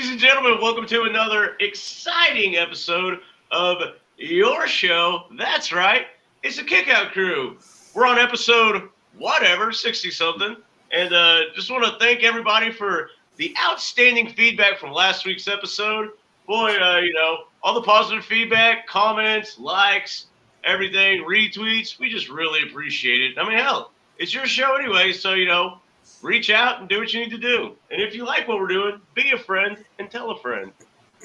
Ladies and gentlemen, welcome to another exciting episode of your show. That's right, it's the Kickout Crew. We're on episode, 60-something. And just want to thank everybody for the outstanding feedback from last week's episode. Boy, all the positive feedback, comments, likes, everything, retweets, we just really appreciate it. I mean, hell, it's your show anyway, so, reach out and do what you need to do. And if you like what we're doing, be a friend and tell a friend.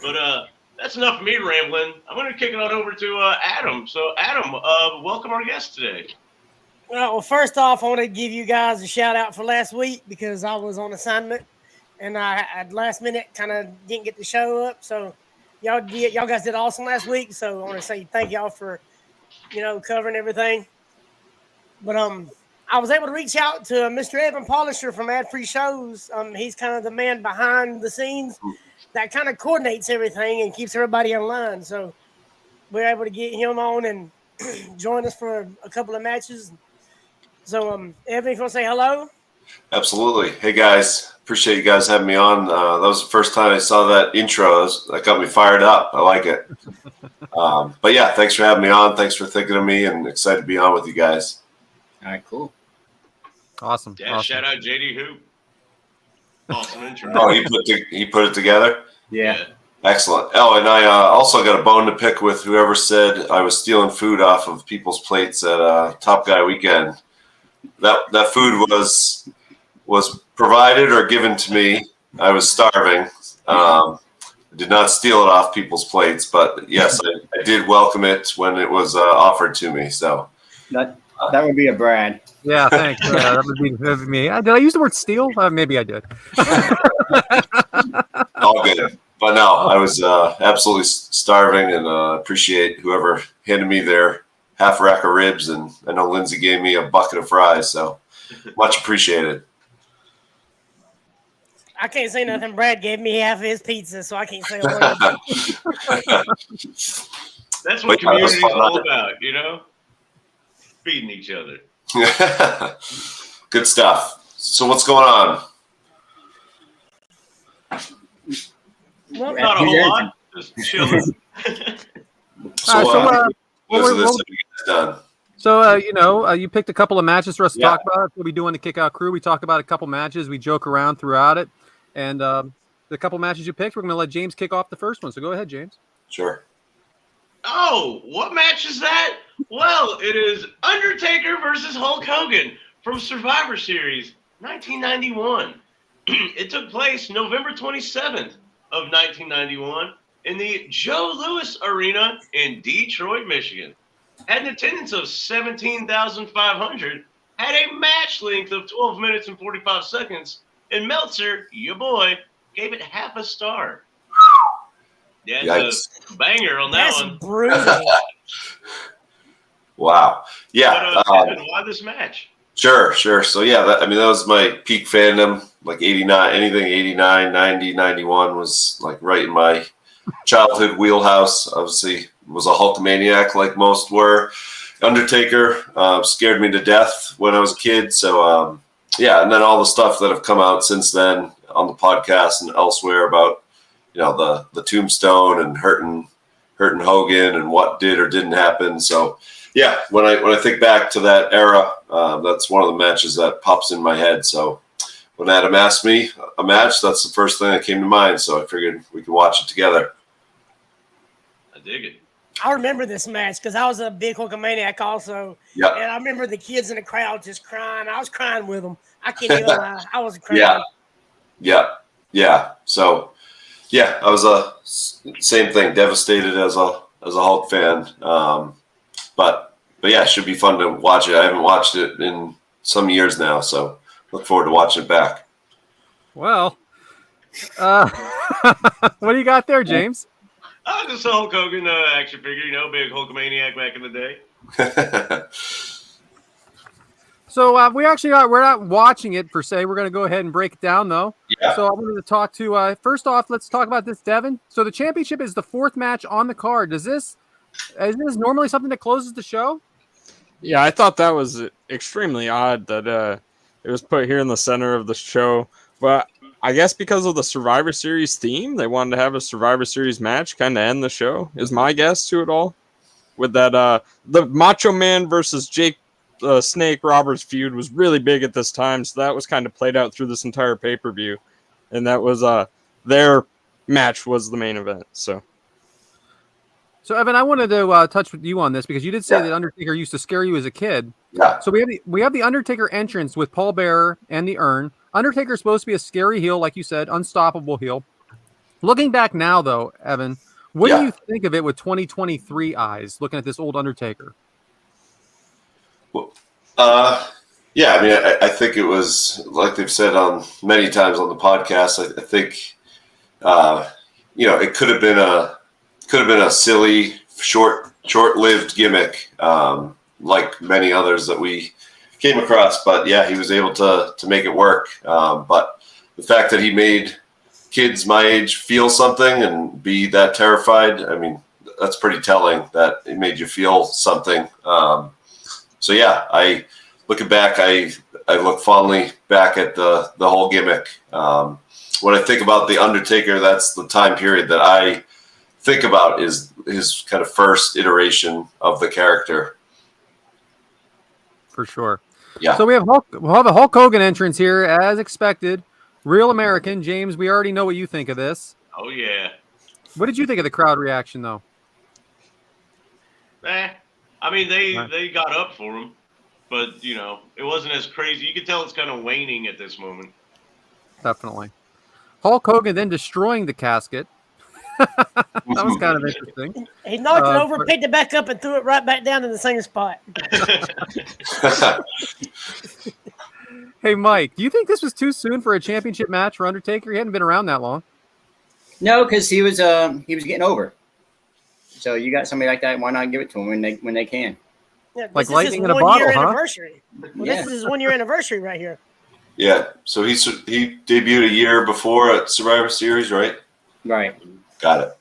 But that's enough of me rambling. I'm going to kick it on over to Adam. So, Adam, welcome our guest today. Well, first off, I want to give you guys a shout out for last week because I was on assignment and I at last minute kind of didn't get to show up. So y'all guys did awesome last week. So I want to say thank y'all for, covering everything. But I was able to reach out to Mr. Evan Polisher from AdFreeShows. He's kind of the man behind the scenes that kind of coordinates everything and keeps everybody in line. So we're able to get him on and join us for a couple of matches. So, Evan, if you want to say hello? Absolutely. Hey, guys. Appreciate you guys having me on. That was the first time I saw that intro. That got me fired up. I like it. But, yeah, thanks for having me on. Thanks for thinking of me, and excited to be on with you guys. All right, cool. Awesome. Yeah, awesome. Shout out JD Hoop. Awesome intro. Oh, he put it together? Yeah. Excellent. Oh, and I also got a bone to pick with whoever said I was stealing food off of people's plates at Top Guy Weekend. That food was provided or given to me. I was starving. I did not steal it off people's plates, but yes, I did welcome it when it was offered to me. So That would be a Brad. Yeah, thanks. That would be me. Did I use the word steal? Maybe I did. all good. But no, I was absolutely starving, and appreciate whoever handed me their half rack of ribs, and I know Lindsay gave me a bucket of fries, so much appreciated. I can't say nothing. Brad gave me half of his pizza, so I can't say a word. That's what community is all about, feeding each other. Good stuff. So what's going on? Well, Not a whole lot. Just chilling. You picked a couple of matches for us to talk about. We'll be doing the Kickout Crew. We talk about a couple matches. We joke around throughout it. And the couple matches you picked, we're going to let James kick off the first one. So go ahead, James. Sure. Oh, what match is that? Well, it is Undertaker versus Hulk Hogan from Survivor Series 1991. It took place November 27th of 1991 in the Joe Louis Arena in Detroit, Michigan. Had an attendance of 17,500, had a match length of 12 minutes and 45 seconds, and Meltzer, your boy, gave it half a star. Yeah, it's a banger on that one. That's brutal. Wow. Yeah. But, why this match? Sure. So, yeah, that was my peak fandom, like 89, anything 89, 90, 91 was like right in my childhood wheelhouse. Obviously, was a Hulkamaniac like most were. Undertaker scared me to death when I was a kid. So, and then all the stuff that have come out since then on the podcast and elsewhere about, the tombstone and hurting Hogan and what did or didn't happen. So, yeah, when I think back to that era, that's one of the matches that pops in my head. So when Adam asked me a match, that's the first thing that came to mind. So I figured we could watch it together. I dig it. I remember this match because I was a big Hulkamaniac also. Yeah. And I remember the kids in the crowd just crying. I was crying with them. I can't even lie. I was crying. Yeah. So, yeah, I was same thing, devastated as a Hulk fan. But yeah, it should be fun to watch it. I haven't watched it in some years now, so look forward to watching it back. Well, what do you got there, James? Just a Hulk Hogan action figure, big Hulkamaniac back in the day. So we're not watching it per se. We're going to go ahead and break it down, though. Yeah. So I wanted to talk to first off, let's talk about this, Devyn. So the championship is the fourth match on the card. Is this normally something that closes the show? Yeah, I thought that was extremely odd that it was put here in the center of the show. But I guess because of the Survivor Series theme, they wanted to have a Survivor Series match kind of end the show, is my guess to it all. With that, the Macho Man versus Jake Snake Roberts feud was really big at this time, so that was kind of played out through this entire pay-per-view. And that was their match was the main event. So Evan, I wanted to touch with you on this because you did say that Undertaker used to scare you as a kid. Yeah. So we have the Undertaker entrance with Paul Bearer and the urn. Undertaker is supposed to be a scary heel, like you said, unstoppable heel. Looking back now, though, Evan, what do you think of it with 2023 eyes, looking at this old Undertaker? Well, yeah, I mean, I think it was, like they've said on many times on the podcast, I think, it could have been a silly, short-lived gimmick, like many others that we came across. But yeah, he was able to make it work. But the fact that he made kids my age feel something and be that terrified, I mean, that's pretty telling that it made you feel something. So yeah, looking back, I look fondly back at the whole gimmick. When I think about the Undertaker, that's the time period that I think about is his kind of first iteration of the character. For sure. Yeah. So we'll have a Hulk Hogan entrance here, as expected. Real American. James, we already know what you think of this. Oh, yeah. What did you think of the crowd reaction, though? I mean, they got up for him, but, it wasn't as crazy. You could tell it's kind of waning at this moment. Definitely. Hulk Hogan then destroying the casket. That was kind of interesting. He knocked it over, picked it back up, and threw it right back down in the same spot. Hey, Mike, do you think this was too soon for a championship match for Undertaker? He hadn't been around that long. No, because he was getting over. So you got somebody like that, why not give it to him when they can? Yeah, like lightning in a bottle, huh? Anniversary. Well, This is his 1 year anniversary right here. Yeah. So he debuted a year before at Survivor Series, right? Right. Got it.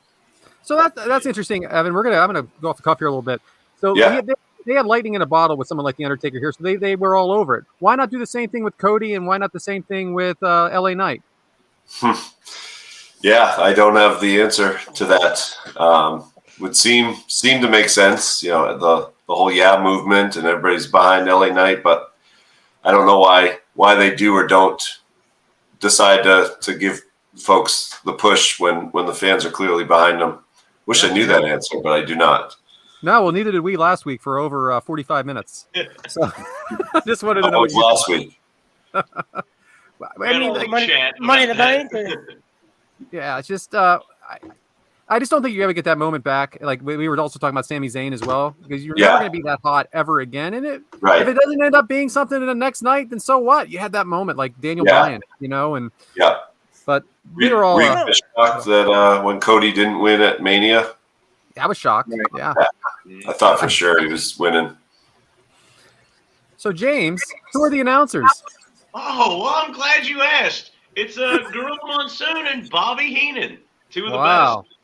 So that's interesting, Evan. I'm gonna go off the cuff here a little bit. So they had lightning in a bottle with someone like the Undertaker here, so they were all over it. Why not do the same thing with Cody, and why not the same thing with LA Knight? Yeah, I don't have the answer to that. Would seem to make sense, the whole movement and everybody's behind LA Knight, but I don't know why they do or don't decide to give folks the push when the fans are clearly behind them. Wish I knew that answer, but I do not. No, well, neither did we last week for over 45 minutes. So I just wanted to know what you last week. I mean, money in the bank. Yeah, it's just I just don't think you ever get that moment back. Like we were also talking about Sami Zayn as well, because you're never going to be that hot ever again. And if it doesn't end up being something in the next night, then so what? You had that moment like Daniel Bryan, and But we were all shocked that when Cody didn't win at Mania. I was shocked. Yeah. I thought for sure he was winning. So James, who are the announcers? Oh, well, I'm glad you asked. It's Gorilla Monsoon and Bobby Heenan, two of the best.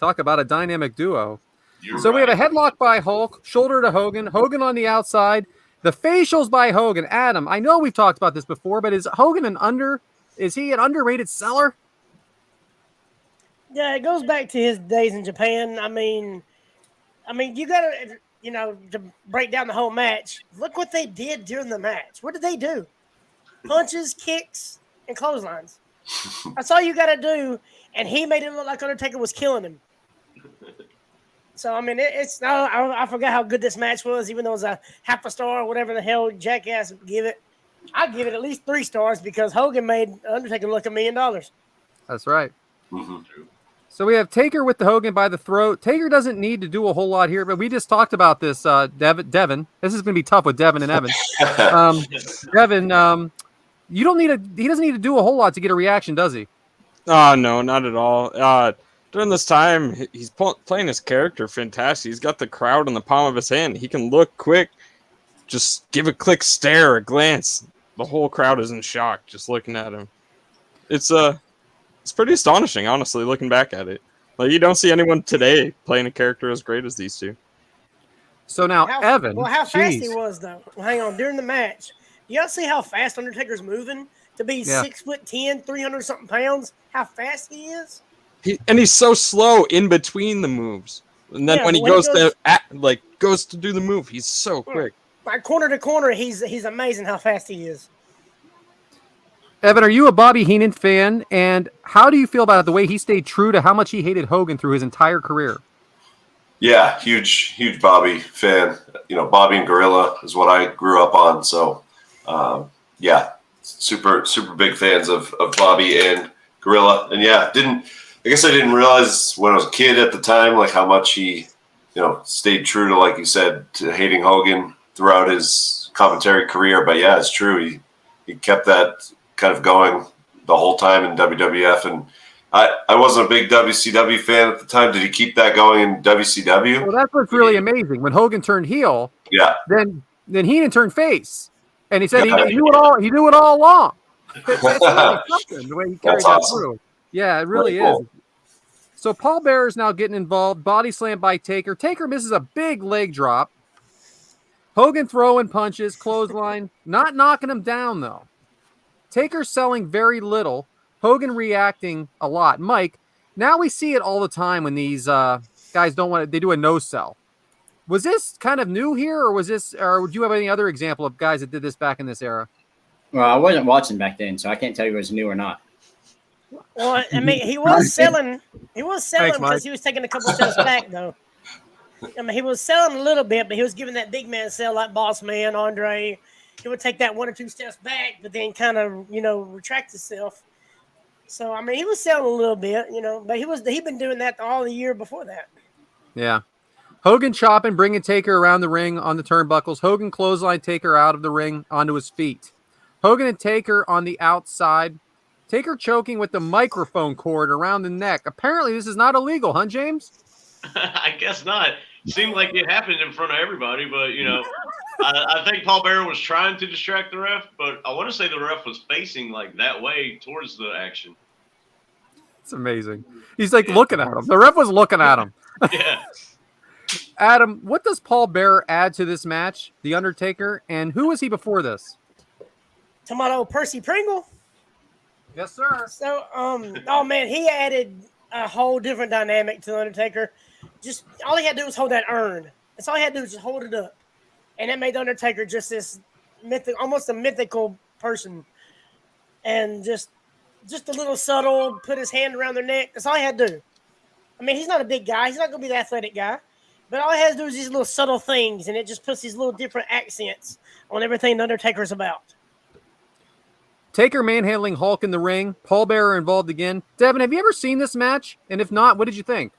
Talk about a dynamic duo. You're we have a headlock by Hulk, shoulder to Hogan on the outside, the facials by Hogan. Adam, I know we've talked about this before, but is Hogan is he an underrated seller? Yeah, it goes back to his days in Japan. I mean, you got to, to break down the whole match. Look what they did during the match. What did they do? Punches, kicks, and clotheslines. That's all you got to do. And he made it look like Undertaker was killing him. So, I mean, I forgot how good this match was, even though it was a half a star or whatever the hell Jackass would give it. I'd give it at least 3 stars because Hogan made Undertaker look $1 million. That's right. Mm-hmm. So we have Taker with the Hogan by the throat. Taker doesn't need to do a whole lot here, but we just talked about this, Devyn. This is going to be tough with Devyn and Evan. Devyn, he doesn't need to do a whole lot to get a reaction, does he? Oh, no, not at all. During this time, he's playing his character fantastic. He's got the crowd in the palm of his hand. He can look quick, just give a quick stare, a glance. The whole crowd is in shock just looking at him. It's pretty astonishing, honestly, looking back at it. Like, you don't see anyone today playing a character as great as these two. So now, Evan. Well, how fast he was, though. Well, hang on. During the match, y'all see how fast Undertaker's moving? to be 6'10", 300 something pounds. How fast he is! He's so slow in between the moves, and then when he goes to do the move, he's so quick. Like corner to corner, he's amazing how fast he is. Evan, are you a Bobby Heenan fan? And how do you feel about the way he stayed true to how much he hated Hogan through his entire career? Yeah, huge Bobby fan. You know, Bobby and Gorilla is what I grew up on. So, yeah, super big fans of Bobby and Gorilla. And yeah, I guess I didn't realize when I was a kid at the time, like how much he, stayed true to, like you said, to hating Hogan throughout his commentary career. But yeah, it's true. He kept that kind of going the whole time in WWF. And I wasn't a big WCW fan at the time. Did he keep that going in WCW? Well, that's what's really amazing. When Hogan turned heel, then Heenan turned face. And he said he knew it all. He knew it all along. It's really something, the way he carried that through. Yeah, it really is. So Paul Bearer's now getting involved. Body slam by Taker. Taker misses a big leg drop. Hogan throwing punches, clothesline, not knocking him down though. Taker selling very little. Hogan reacting a lot. Mike, now we see it all the time when these guys they do a no sell. Was this kind of new here, or do you have any other example of guys that did this back in this era? Well, I wasn't watching back then, so I can't tell you if it was new or not. Well, I mean, he was selling because he was taking a couple steps back, though. I mean, he was selling a little bit, but he was giving that big man sell like Boss Man, Andre. He would take that 1 or 2 steps back, but then kind of, retract himself. So, I mean, he was selling a little bit, but he'd been doing that all the year before that. Yeah. Hogan chopping, bringing Taker around the ring on the turnbuckles. Hogan clothesline Taker out of the ring onto his feet. Hogan and Taker on the outside. Taker choking with the microphone cord around the neck. Apparently, this is not illegal, huh, James? I guess not. Seemed like it happened in front of everybody, but, I think Paul Bearer was trying to distract the ref, but I want to say the ref was facing like that way towards the action. It's amazing. He's looking at him. The ref was looking at him. Yeah. Adam, what does Paul Bearer add to this match, The Undertaker, and who was he before this? Tomato Percy Pringle. Yes, sir. So, oh man, he added a whole different dynamic to the Undertaker. Just all he had to do was hold that urn. That's all he had to do was just hold it up, and that made the Undertaker just this almost a mythical person, and just a little subtle. Put his hand around their neck. That's all he had to do. I mean, he's not a big guy. He's not going to be the athletic guy, but all he has to do is these little subtle things, and it just puts these little different accents on everything the Undertaker's about. Taker manhandling Hulk in the ring. Paul Bearer involved again. Devyn, have you ever seen this match? And if not, what did you think?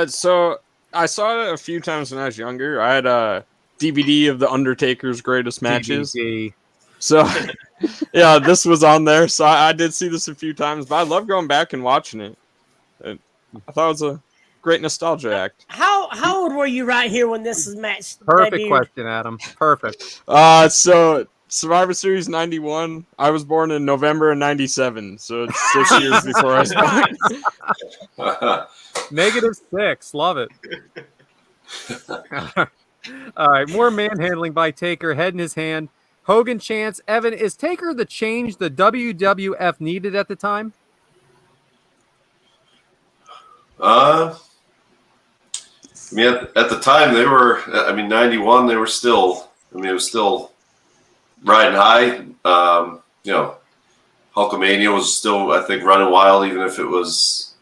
So I saw it a few times when I was younger. I had a DVD of the Undertaker's greatest matches. DVD. So yeah, this was on there. So I did see this a few times, but I love going back and watching it. I thought it was a great nostalgia act. How old were you right here when this was matched? Perfect question, Adam. Perfect. So Survivor Series 91. I was born in November of 97, so it's 6 years before I was born. -6. Love it. All right, more manhandling by Taker, head in his hand. Hogan chants, Evan, is Taker the change the WWF needed at the time? I mean, at the time they were, 91, they were still, it was still riding high. Hulkamania was still, I think, running wild, even if it was,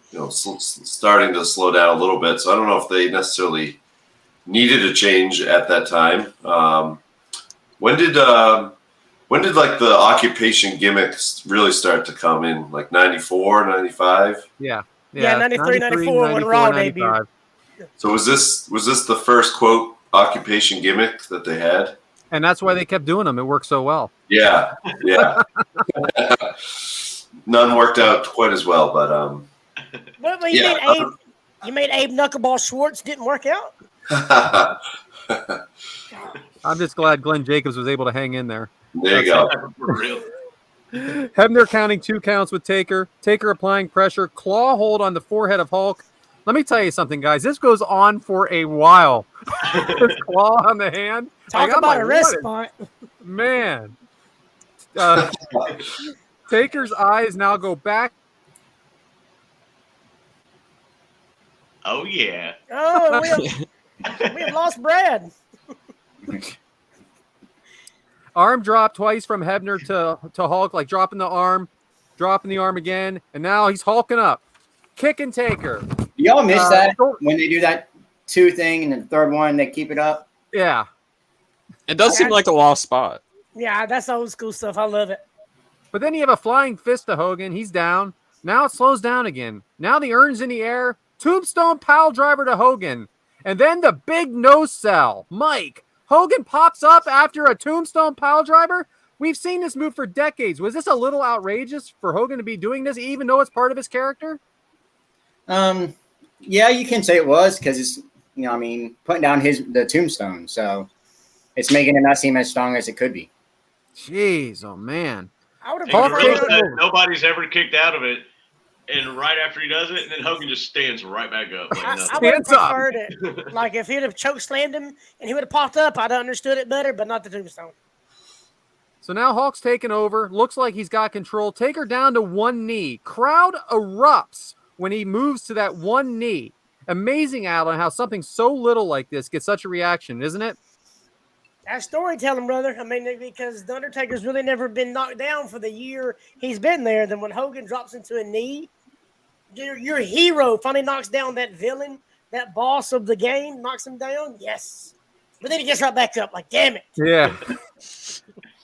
starting to slow down a little bit. So I don't know if they necessarily needed a change at that time. When did like the occupation gimmicks really start to come in? Like 94, 95? Yeah, 93, 94 when Raw debuted. So was this the first quote occupation gimmick that they had? And that's why they kept doing them. It worked so well. Yeah. None worked out quite as well, but Well, you made Abe Knuckleball Schwartz didn't work out. I'm just glad Glenn Jacobs was able to hang in there. There you go. For real. Hebner counting 2 counts with Taker. Taker applying pressure. Claw hold on the forehead of Hulk. Let me tell you something, guys. This goes on for a while. This claw on the hand. Talk about a wrist spot. Man. Taker's eyes now go back. Oh, yeah. Oh, we have lost Brad. Arm drop twice from Hebner to Hulk, like dropping the arm again, and now he's hulking up. Kicking Taker. Y'all miss that when they do that 2 thing and then the third one, they keep it up? Yeah. It does seem like a lost spot. Yeah, that's old school stuff. I love it. But then you have a flying fist to Hogan. He's down. Now it slows down again. Now the urn's in the air. Tombstone pile driver to Hogan. And then the big no sell. Mike. Hogan pops up after a tombstone pile driver. We've seen this move for decades. Was this a little outrageous for Hogan to be doing this, even though it's part of his character? Yeah, you can say it was because it's, putting down the tombstone. So it's making it not seem as strong as it could be. Jeez, oh man. I would have that nobody's ever kicked out of it. And right after he does it, and then Hogan just stands right back up. Like I would have preferred it. Like if he'd have choke slammed him and he would have popped up, I'd have understood it better, but not the tombstone. So now Hulk's taking over. Looks like he's got control. Taker down to one knee. Crowd erupts when he moves to that one knee. Amazing, Alan, how something so little like this gets such a reaction, isn't it? That's storytelling, brother. I mean, because the Undertaker's really never been knocked down for the year he's been there. Then when Hogan drops into a knee, your hero finally knocks down that villain, that boss of the game, knocks him down. Yes. But then he gets right back up. Like, damn it. Yeah.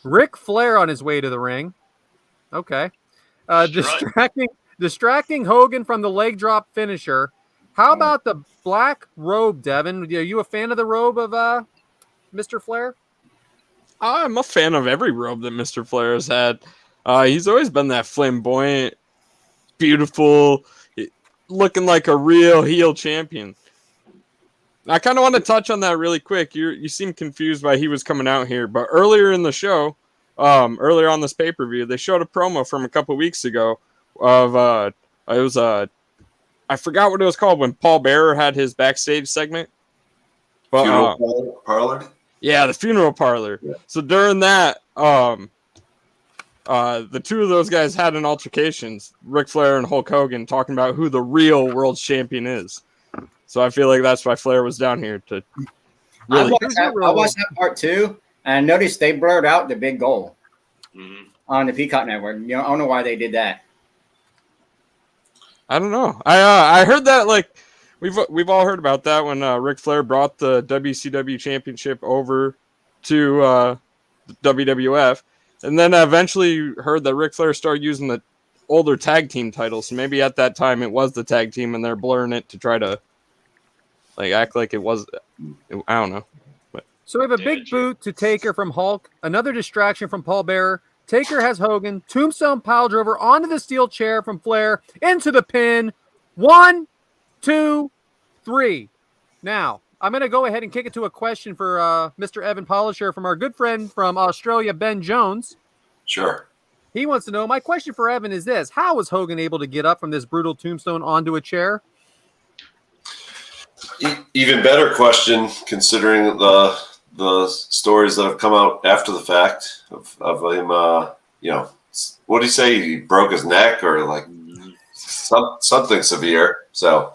Ric Flair on his way to the ring. Okay. Distracting Hogan from the leg drop finisher. How about the black robe, Devyn? Are you a fan of the robe of Mr. Flair? I'm a fan of every robe that Mr. Flair has had. He's always been that flamboyant, beautiful, looking like a real heel champion. I kind of want to touch on that really quick. You seem confused why he was coming out here, but earlier in the show, earlier on this pay-per-view, they showed a promo from a couple weeks ago of it was I forgot what it was called when Paul Bearer had his backstage segment. But, funeral parlor? Yeah, the funeral parlor. Yeah. So during that, the two of those guys had an altercation, Ric Flair and Hulk Hogan, talking about who the real world champion is. So I feel like that's why Flair was down here to really. I watched that part too, and I noticed they blurred out the big goal on the Peacock Network. I don't know why they did that. I don't know. I heard that, like, we've all heard about that when Ric Flair brought the WCW Championship over to WWF, and then eventually heard that Ric Flair started using the older tag team titles. So maybe at that time it was the tag team, and they're blurring it to try to act like it was. I don't know. But. So we have a big boot to Taker from Hulk, another distraction from Paul Bearer. Taker has Hogan, tombstone pile driver onto the steel chair from Flair, into the pin. 1, 2, 3. Now, I'm going to go ahead and kick it to a question for Mr. Evan Polisher from our good friend from Australia, Ben Jones. Sure. He wants to know, my question for Evan is this. How was Hogan able to get up from this brutal tombstone onto a chair? Even better question, considering the stories that have come out after the fact of him, what did he say? He broke his neck or something severe. So,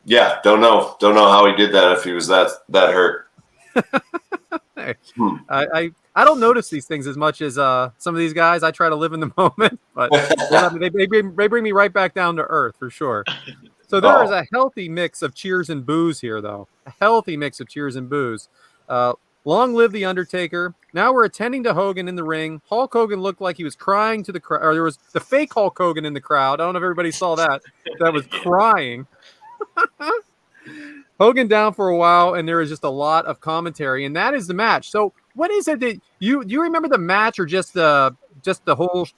yeah, don't know how he did that if he was that hurt. I don't notice these things as much as some of these guys. I try to live in the moment, but they bring me right back down to earth for sure. So there is a healthy mix of cheers and boos here, though. A healthy mix of cheers and boos. Long live the Undertaker. Now we're attending to Hogan in the ring. Hulk Hogan looked like he was crying to the crowd. Or there was the fake Hulk Hogan in the crowd. I don't know if everybody saw that. That was crying. Hogan down for a while, and there is just a lot of commentary, and that is the match. So what is it that you remember the match, or just the whole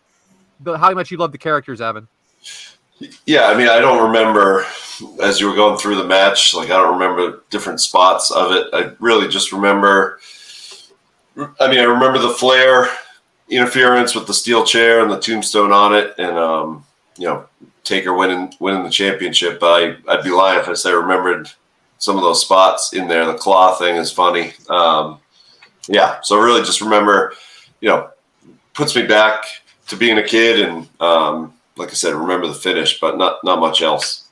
how much you love the characters, Evan? Yeah, I mean, I don't remember as you were going through the match. I don't remember different spots of it. I really just remember. I remember the Flair interference with the steel chair and the tombstone on it, and Taker winning the championship. But I'd be lying if I said I remembered some of those spots in there. The claw thing is funny. So I really just remember, puts me back to being a kid, and like I said, remember the finish, but not much else.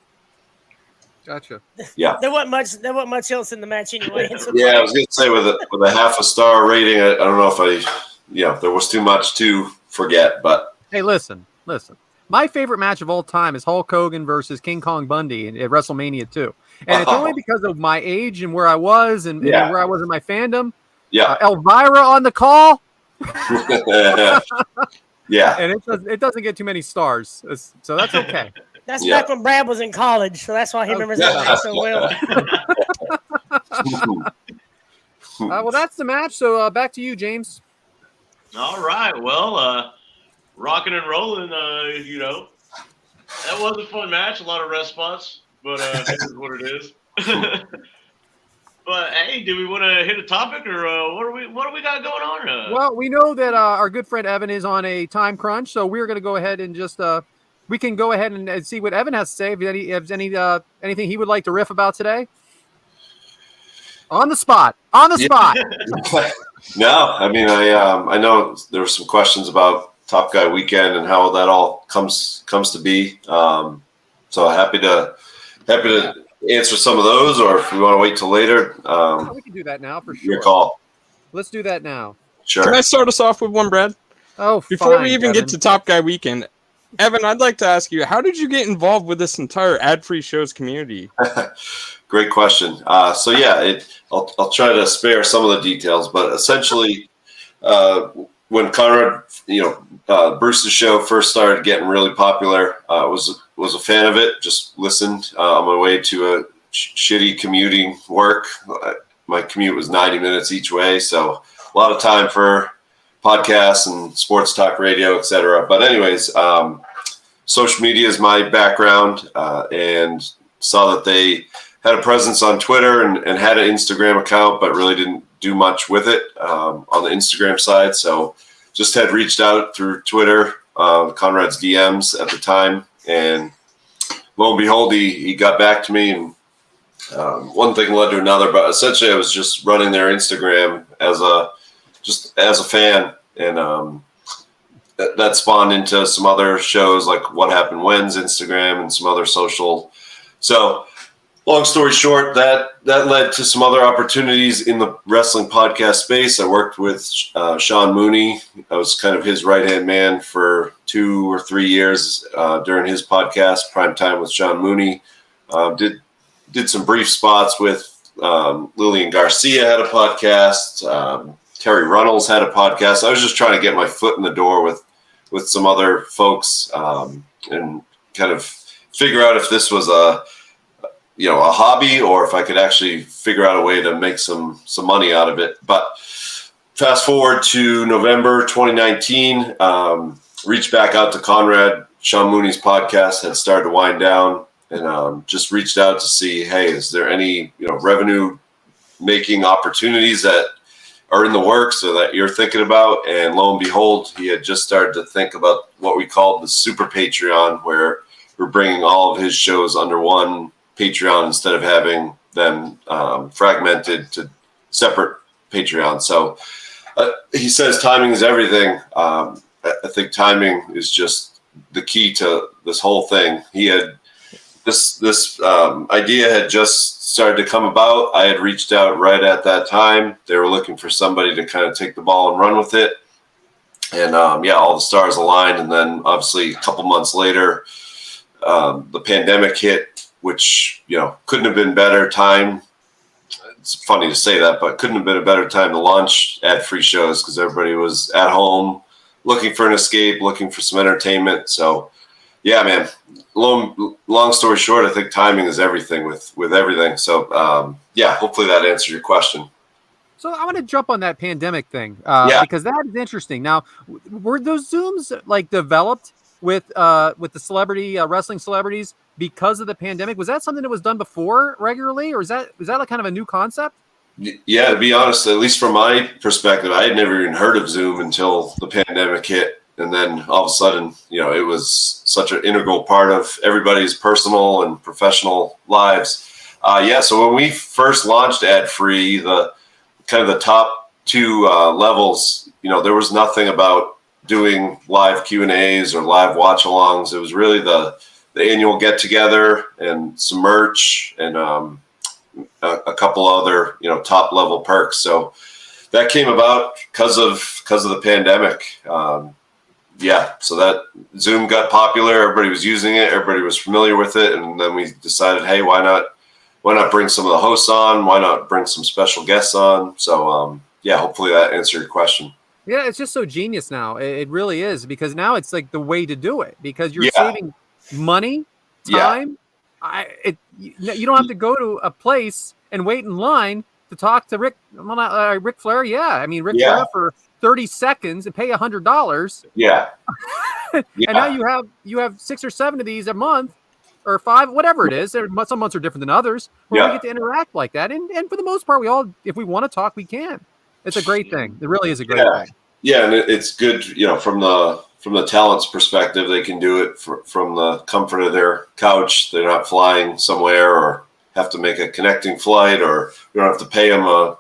Gotcha. Yeah. There wasn't much else in the match anyway. Yeah, I was gonna say with a half a star rating, I don't know if there was too much to forget, but hey, listen. My favorite match of all time is Hulk Hogan versus King Kong Bundy at WrestleMania 2. And it's only because of my age and where I was and where I was in my fandom. Yeah. Elvira on the call. Yeah. And it doesn't get too many stars. So that's okay. That's back when Brad was in college, so that's why he remembers that match so well. Well, that's the match. So back to you, James. All right. Well, rocking and rolling, that was a fun match. A lot of rest spots, but it is what it is. But hey, do we want to hit a topic, or what do we got going on? Well, we know that our good friend Evan is on a time crunch, so we're going to go ahead and just we can go ahead and see what Evan has to say. If anything he would like to riff about today. On the spot. No, I mean I know there were some questions about Top Guy Weekend and how that all comes to be. So happy to answer some of those, or if we want to wait till later. We can do that now for sure. Your call. Let's do that now. Sure. Can I start us off with one, Brad? Oh, before fine, we even Devyn. get to Top Guy Weekend, Evan, I'd like to ask you, how did you get involved with this entire ad-free shows community? Great question. So yeah, I'll try to spare some of the details, but essentially, when Conrad, Bruce's show first started getting really popular, was a fan of it. Just listened on my way to a shitty commuting work. My commute was 90 minutes each way, so a lot of time for podcasts and sports talk radio, etc. But anyways, social media is my background, and saw that they had a presence on Twitter and had an Instagram account, but really didn't do much with it on the Instagram side. So just had reached out through Twitter, Conrad's DMs at the time, and lo and behold, he got back to me, and one thing led to another. But essentially, I was just running their Instagram as a fan, and that spawned into some other shows like What Happened When's Instagram and some other social. So long story short, that led to some other opportunities in the wrestling podcast space. I worked with Sean Mooney. I was kind of his right-hand man for 2 or 3 years during his podcast, Prime Time with Sean Mooney. Did some brief spots with Lillian Garcia had a podcast. Terry Runnels had a podcast. I was just trying to get my foot in the door with some other folks and kind of figure out if this was a hobby or if I could actually figure out a way to make some money out of it. But fast forward to November 2019, reached back out to Conrad. Sean Mooney's podcast had started to wind down, and just reached out to see, hey, is there any revenue making opportunities that are in the works or that you're thinking about? And lo and behold, he had just started to think about what we called the Super Patreon, where we're bringing all of his shows under one Patreon instead of having them fragmented to separate Patreon. So he says timing is everything. I think timing is just the key to this whole thing. He had this idea had just started to come about. I had reached out right at that time. They were looking for somebody to kind of take the ball and run with it. And all the stars aligned. And then obviously a couple months later, the pandemic hit, which, couldn't have been better time. It's funny to say that, but couldn't have been a better time to launch ad-free shows because everybody was at home looking for an escape, looking for some entertainment. So, yeah, man, long story short, I think timing is everything with everything. So, hopefully that answered your question. So I want to jump on that pandemic thing because that is interesting. Now, were those Zooms developed with the celebrity wrestling celebrities because of the pandemic? Was that something that was done before regularly, or is that kind of a new concept? Yeah, to be honest, at least from my perspective, I had never even heard of Zoom until the pandemic hit. And then all of a sudden, it was such an integral part of everybody's personal and professional lives. So when we first launched ad-free, the kind of the top two levels, there was nothing about doing live Q&As or live watch-alongs. It was really the annual get-together and some merch and a couple other, top-level perks. So that came about because of the pandemic. So that Zoom got popular. Everybody was using it. Everybody was familiar with it. And then we decided, hey, why not bring some of the hosts on? Why not bring some special guests on? So, hopefully that answered your question. Yeah, it's just so genius now. It really is, because now it's like the way to do it, because you're saving money, time. You don't have to go to a place and wait in line to talk to Ric Flair. Yeah, I mean, Ric Flair for 30 seconds and pay $100. Yeah. And now you have 6 or 7 of these a month, or 5, whatever it is. Some months are different than others, where we get to interact like that. And for the most part, we all, if we want to talk, we can. It's a great thing. It really is a great thing. Yeah, and it's good, from the talent's perspective, they can do it from the comfort of their couch. They're not flying somewhere or have to make a connecting flight, or you don't have to pay them a,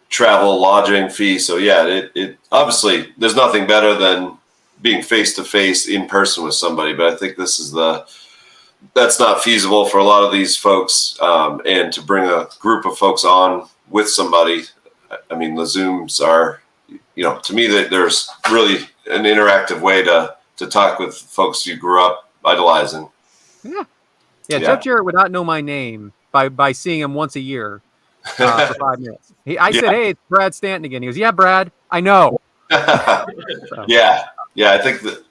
travel lodging fee. So it obviously, there's nothing better than being face to face in person with somebody. But I think that's not feasible for a lot of these folks. And to bring a group of folks on with somebody, I mean, the Zooms are, to me, that there's really an interactive way to talk with folks you grew up idolizing. Yeah. Jeff Jarrett would not know my name by seeing him once a year for 5 minutes. I said, "Hey, it's Brad Stanton again." He goes, "Yeah, Brad, I know." So. Yeah. I think that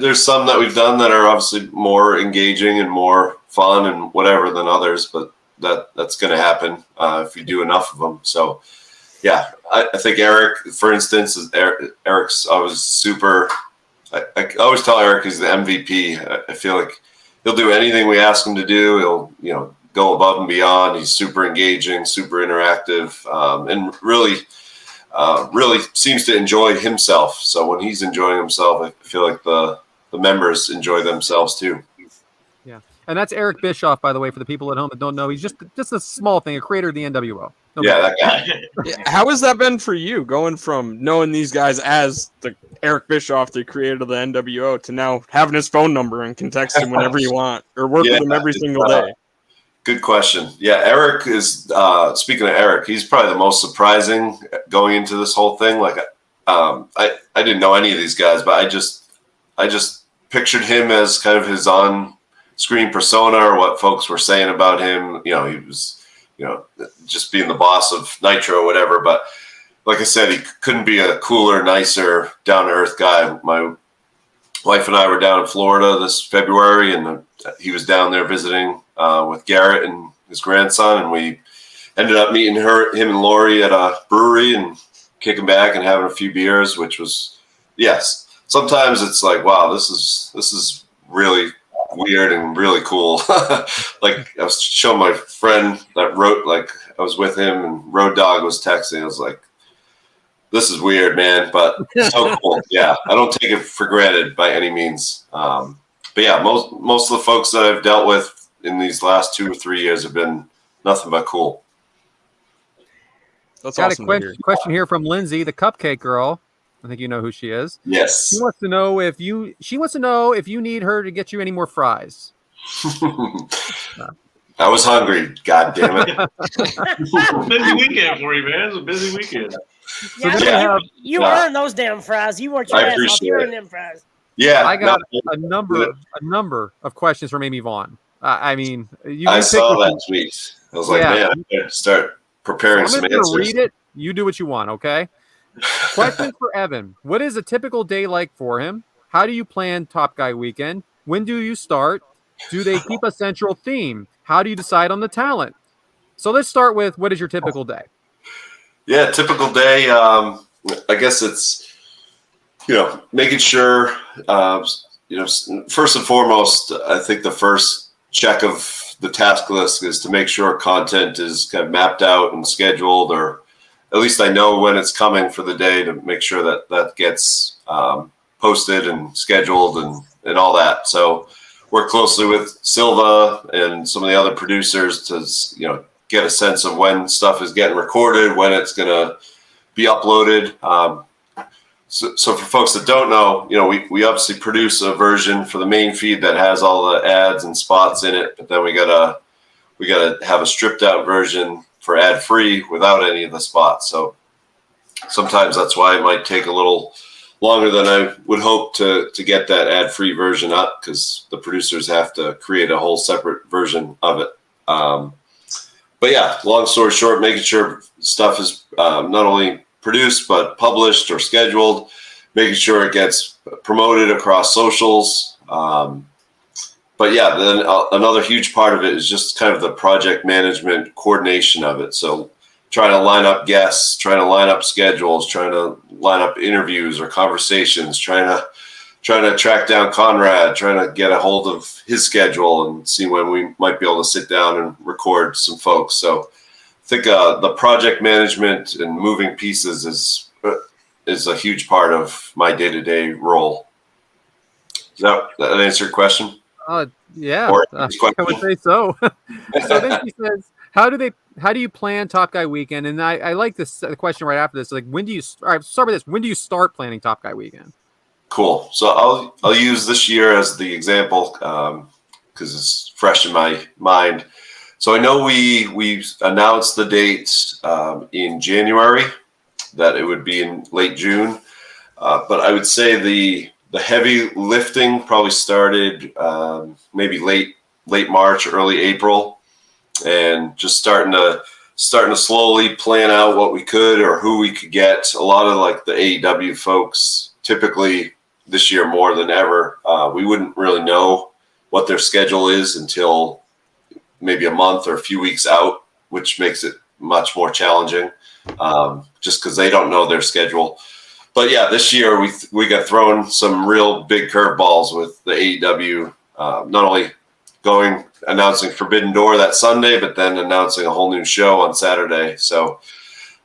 there's some that we've done that are obviously more engaging and more fun and whatever than others, but that's going to happen if you do enough of them. So. Yeah, I think Eric, for instance, Eric's always super. I always tell Eric he's the MVP. I feel like he'll do anything we ask him to do. He'll, go above and beyond. He's super engaging, super interactive, and really seems to enjoy himself. So when he's enjoying himself, I feel like the members enjoy themselves too. Yeah, and that's Eric Bischoff, by the way, for the people at home that don't know. He's just a small thing, a creator of the NWO. That guy. How has that been for you, going from knowing these guys as the Eric Bischoff, the creator of the NWO, to now having his phone number and can text him whenever you want or work with him every single day? Good question. Yeah, Eric is, speaking of Eric, he's probably the most surprising going into this whole thing. Like, I didn't know any of these guys, but I just pictured him as kind of his on-screen persona, or what folks were saying about him. He was, just being the boss of Nitro or whatever. But like I said, he couldn't be a cooler, nicer, down-to-earth guy. My wife and I were down in Florida this February, and he was down there visiting with Garrett and his grandson, and we ended up meeting him and Lori at a brewery and kicking back and having a few beers, which was, yes. Sometimes it's like, wow, this is really weird and really cool. Like, I was showing my friend that wrote, like, I was with him and Road Dogg was texting. I was like, this is weird, man, but so cool. Yeah, I don't take it for granted by any means. But yeah, most of the folks that I've dealt with in these last 2 or 3 years have been nothing but cool. That's awesome. Got a question here from Lindsay, the Cupcake Girl. I think you know who she is. Yes. She wants to know if you need her to get you any more fries. I was hungry. God damn it. Busy weekend for you, man. It's a busy weekend. Yeah, you earn those damn fries. You worked your ass off. You earned them fries. Yeah. I got a number of questions from Amy Vaughn. I mean, I saw that tweet. I was like, man, I better start preparing some answers. I'm going to read it. You do what you want, okay? Question for Evan. What is a typical day like for him? How do you plan Top Guy weekend? When do you start? Do they keep a central theme? How do you decide on the talent? So let's start with, what is your typical day? Yeah, typical day. I guess it's, making sure, first and foremost, I think the first check of the task list is to make sure content is kind of mapped out and scheduled, or at least I know when it's coming for the day, to make sure that gets posted and scheduled and all that. So work closely with Silva and some of the other producers to, get a sense of when stuff is getting recorded, when it's going to be uploaded. So for folks that don't know, we obviously produce a version for the main feed that has all the ads and spots in it, but then we gotta have a stripped out version for ad free without any of the spots. So sometimes that's why it might take a little longer than I would hope to get that ad free version up, because the producers have to create a whole separate version of it. But yeah, long story short, making sure stuff is not only produced but published or scheduled, making sure it gets promoted across socials. But yeah, then another huge part of it is just kind of the project management coordination of it. So trying to line up guests, trying to line up schedules, trying to line up interviews or conversations, trying to track down Conrad, trying to get a hold of his schedule and see when we might be able to sit down and record some folks. So I think the project management and moving pieces is a huge part of my day-to-day role. Does that answer your question? Yeah, I would say so. So then she says, how do you plan Top Guy Weekend? And I like this the question right after this. Like, when do you start with this? When do you start planning Top Guy Weekend? Cool. So I'll use this year as the example because it's fresh in my mind. So I know we announced the dates in January, that it would be in late June, but I would say the heavy lifting probably started maybe late March, early April, and just starting to slowly plan out what we could or who we could get. A lot of like the AEW folks, typically this year more than ever, we wouldn't really know what their schedule is until maybe a month or a few weeks out, which makes it much more challenging, just because they don't know their schedule. But yeah, this year we got thrown some real big curveballs with the AEW, not only announcing Forbidden Door that Sunday, but then announcing a whole new show on Saturday. So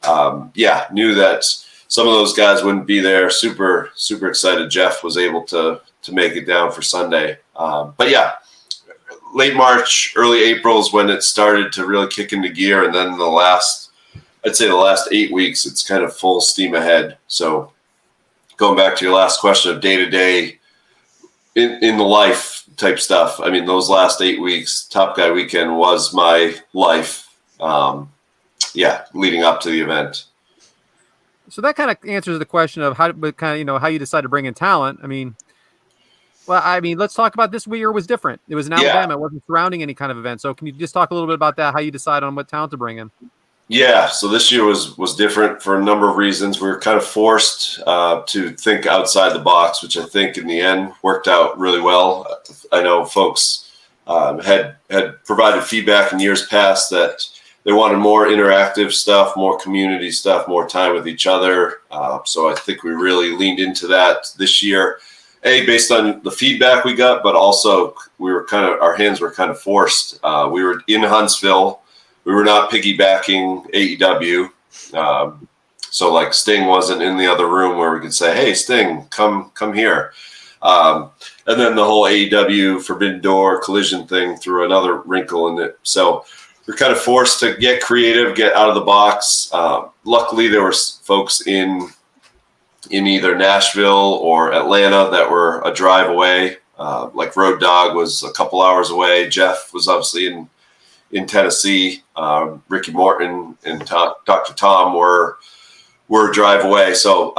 knew that some of those guys wouldn't be there. Super, super excited Jeff was able to make it down for Sunday. But yeah, late March, early April is when it started to really kick into gear. And then the last 8 weeks, it's kind of full steam ahead. So going back to your last question of day-to-day in the life type stuff, I mean, those last 8 weeks, Top Guy Weekend was my life, leading up to the event. So that kind of answers the question of how you decide to bring in talent. I mean, let's talk about this year was different. It was in Alabama. It wasn't surrounding any kind of event. So can you just talk a little bit about that, how you decide on what talent to bring in? Yeah, so this year was different for a number of reasons. We were kind of forced to think outside the box, which I think in the end worked out really well. I know folks had provided feedback in years past that they wanted more interactive stuff, more community stuff, more time with each other. So I think we really leaned into that this year. Based on the feedback we got, but also our hands were kind of forced. We were in Huntsville. We were not piggybacking AEW. So like Sting wasn't in the other room where we could say, hey, Sting, come here. And then the whole AEW Forbidden Door collision thing threw another wrinkle in it. So we're kind of forced to get creative, get out of the box. Luckily, there were folks in either Nashville or Atlanta that were a drive away. Like Road Dogg was a couple hours away. Jeff was obviously in Tennessee. Ricky Morton and Dr. Tom were a drive away. So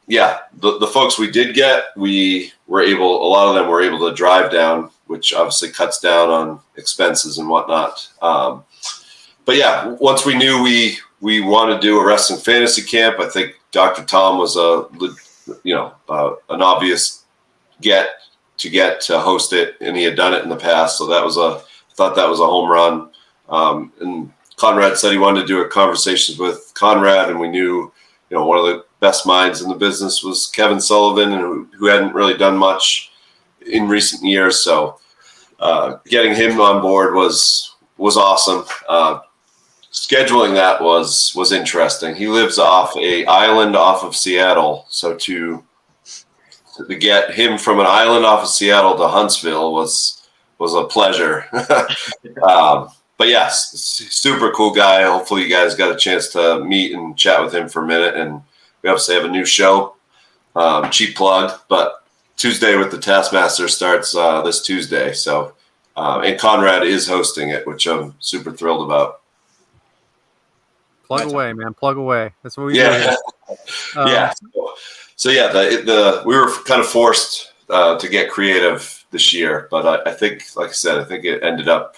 the folks we did get, a lot of them were able to drive down, which obviously cuts down on expenses and whatnot. But yeah, once we knew we wanted to do a wrestling fantasy camp, I think Dr. Tom was an obvious get to host it, and he had done it in the past. So I thought that was a home run. And Conrad said he wanted to do a conversations with Conrad, and we knew, one of the best minds in the business was Kevin Sullivan, and who hadn't really done much in recent years. So getting him on board was awesome. Scheduling that was interesting. He lives off an island off of Seattle, so to get him from an island off of Seattle to Huntsville was a pleasure. But yes, super cool guy. Hopefully you guys got a chance to meet and chat with him for a minute. And we obviously have a new show cheap plug, but Tuesday with the Taskmaster starts this Tuesday. So, and Conrad is hosting it, which I'm super thrilled about. Plug away, man. Plug away. That's what we do. Yeah. Yeah. So yeah, we were kind of forced to get creative this year, but I think, like I said, I think it ended up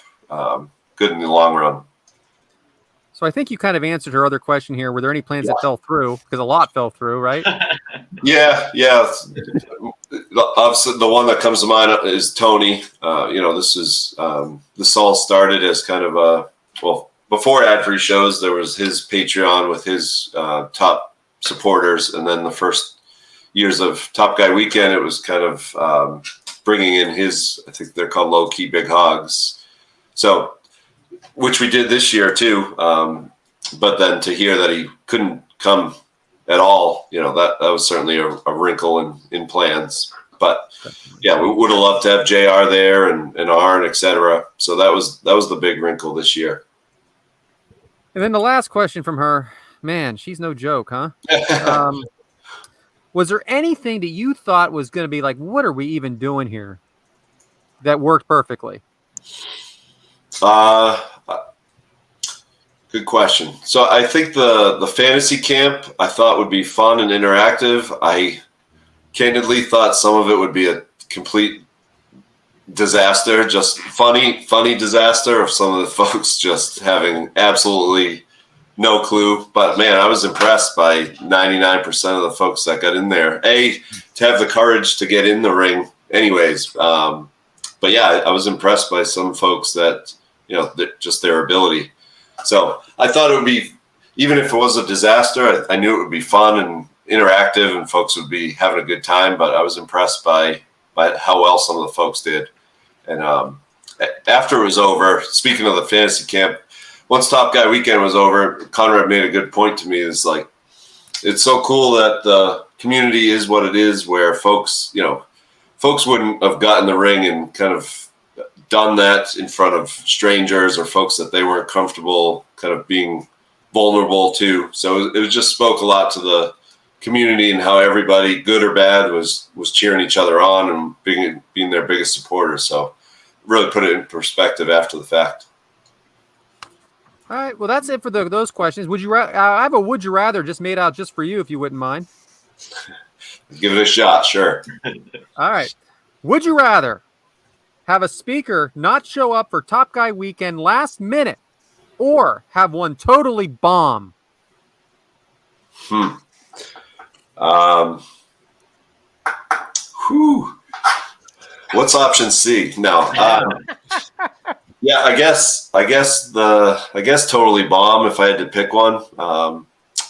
good in the long run. So I think you kind of answered her other question here. Were there any plans that fell through? Because a lot fell through, right? Yeah. Obviously, the one that comes to mind is Tony. This all started as kind of before AdFreeShows, there was his Patreon with his top supporters, and then the first years of Top Guy Weekend, it was kind of bringing in his, I think they're called low key big hogs. So, which we did this year too. But then to hear that he couldn't come at all, that was certainly a wrinkle in plans. But yeah, we would have loved to have JR there and Arn, etc. So that was the big wrinkle this year. And then the last question from her, man, she's no joke, huh? Was there anything that you thought was going to be like, what are we even doing here, that worked perfectly? Good question. So I think the fantasy camp I thought would be fun and interactive. I candidly thought some of it would be a complete disaster, just funny disaster of some of the folks just having absolutely no clue. But man, I was impressed by 99% of the folks that got in there. To have the courage to get in the ring anyways. But yeah, I was impressed by some folks that, just their ability. So I thought it would be, even if it was a disaster, I knew it would be fun and interactive and folks would be having a good time. But I was impressed by how well some of the folks did. And after it was over, speaking of the fantasy camp, once Top Guy Weekend was over, Conrad made a good point to me. It's like, it's so cool that the community is what it is, where folks wouldn't have gotten the ring and kind of done that in front of strangers or folks that they weren't comfortable kind of being vulnerable to. So it just spoke a lot to the community and how everybody, good or bad, was cheering each other on and being their biggest supporters. So really put it in perspective after the fact. All right. Well, that's it for those questions. I have a would you rather just made out just for you, if you wouldn't mind. Give it a shot. Sure. All right. Would you rather have a speaker not show up for Top Guy Weekend last minute, or have one totally bomb? What's option C? No. Yeah, I guess totally bomb if I had to pick one.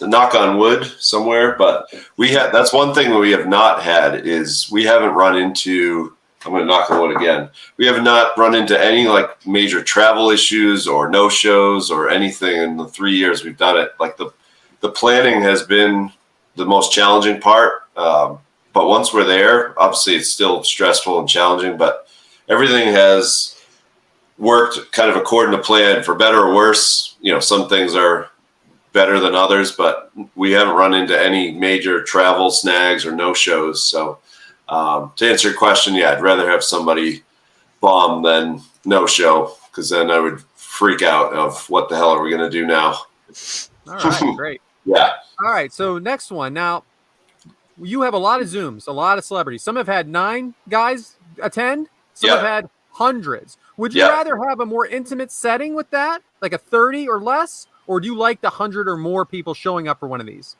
Knock on wood somewhere, but that's one thing that we have not had is we haven't run into. I'm going to knock on wood again. We have not run into any like major travel issues or no shows or anything in the 3 years we've done it. Like the planning has been the most challenging part. But once we're there, obviously it's still stressful and challenging, but everything has worked kind of according to plan, for better or worse. Some things are better than others, but we haven't run into any major travel snags or no shows. So to answer your question, yeah, I'd rather have somebody bomb than no show, because then I would freak out of what the hell are we going to do now? All right, great. Yeah. All right, so next one. Now, you have a lot of Zooms, a lot of celebrities. Some have had 9 guys attend. Some have had hundreds. Would you rather have a more intimate setting with that, like a 30 or less, or do you like the 100 or more people showing up for one of these?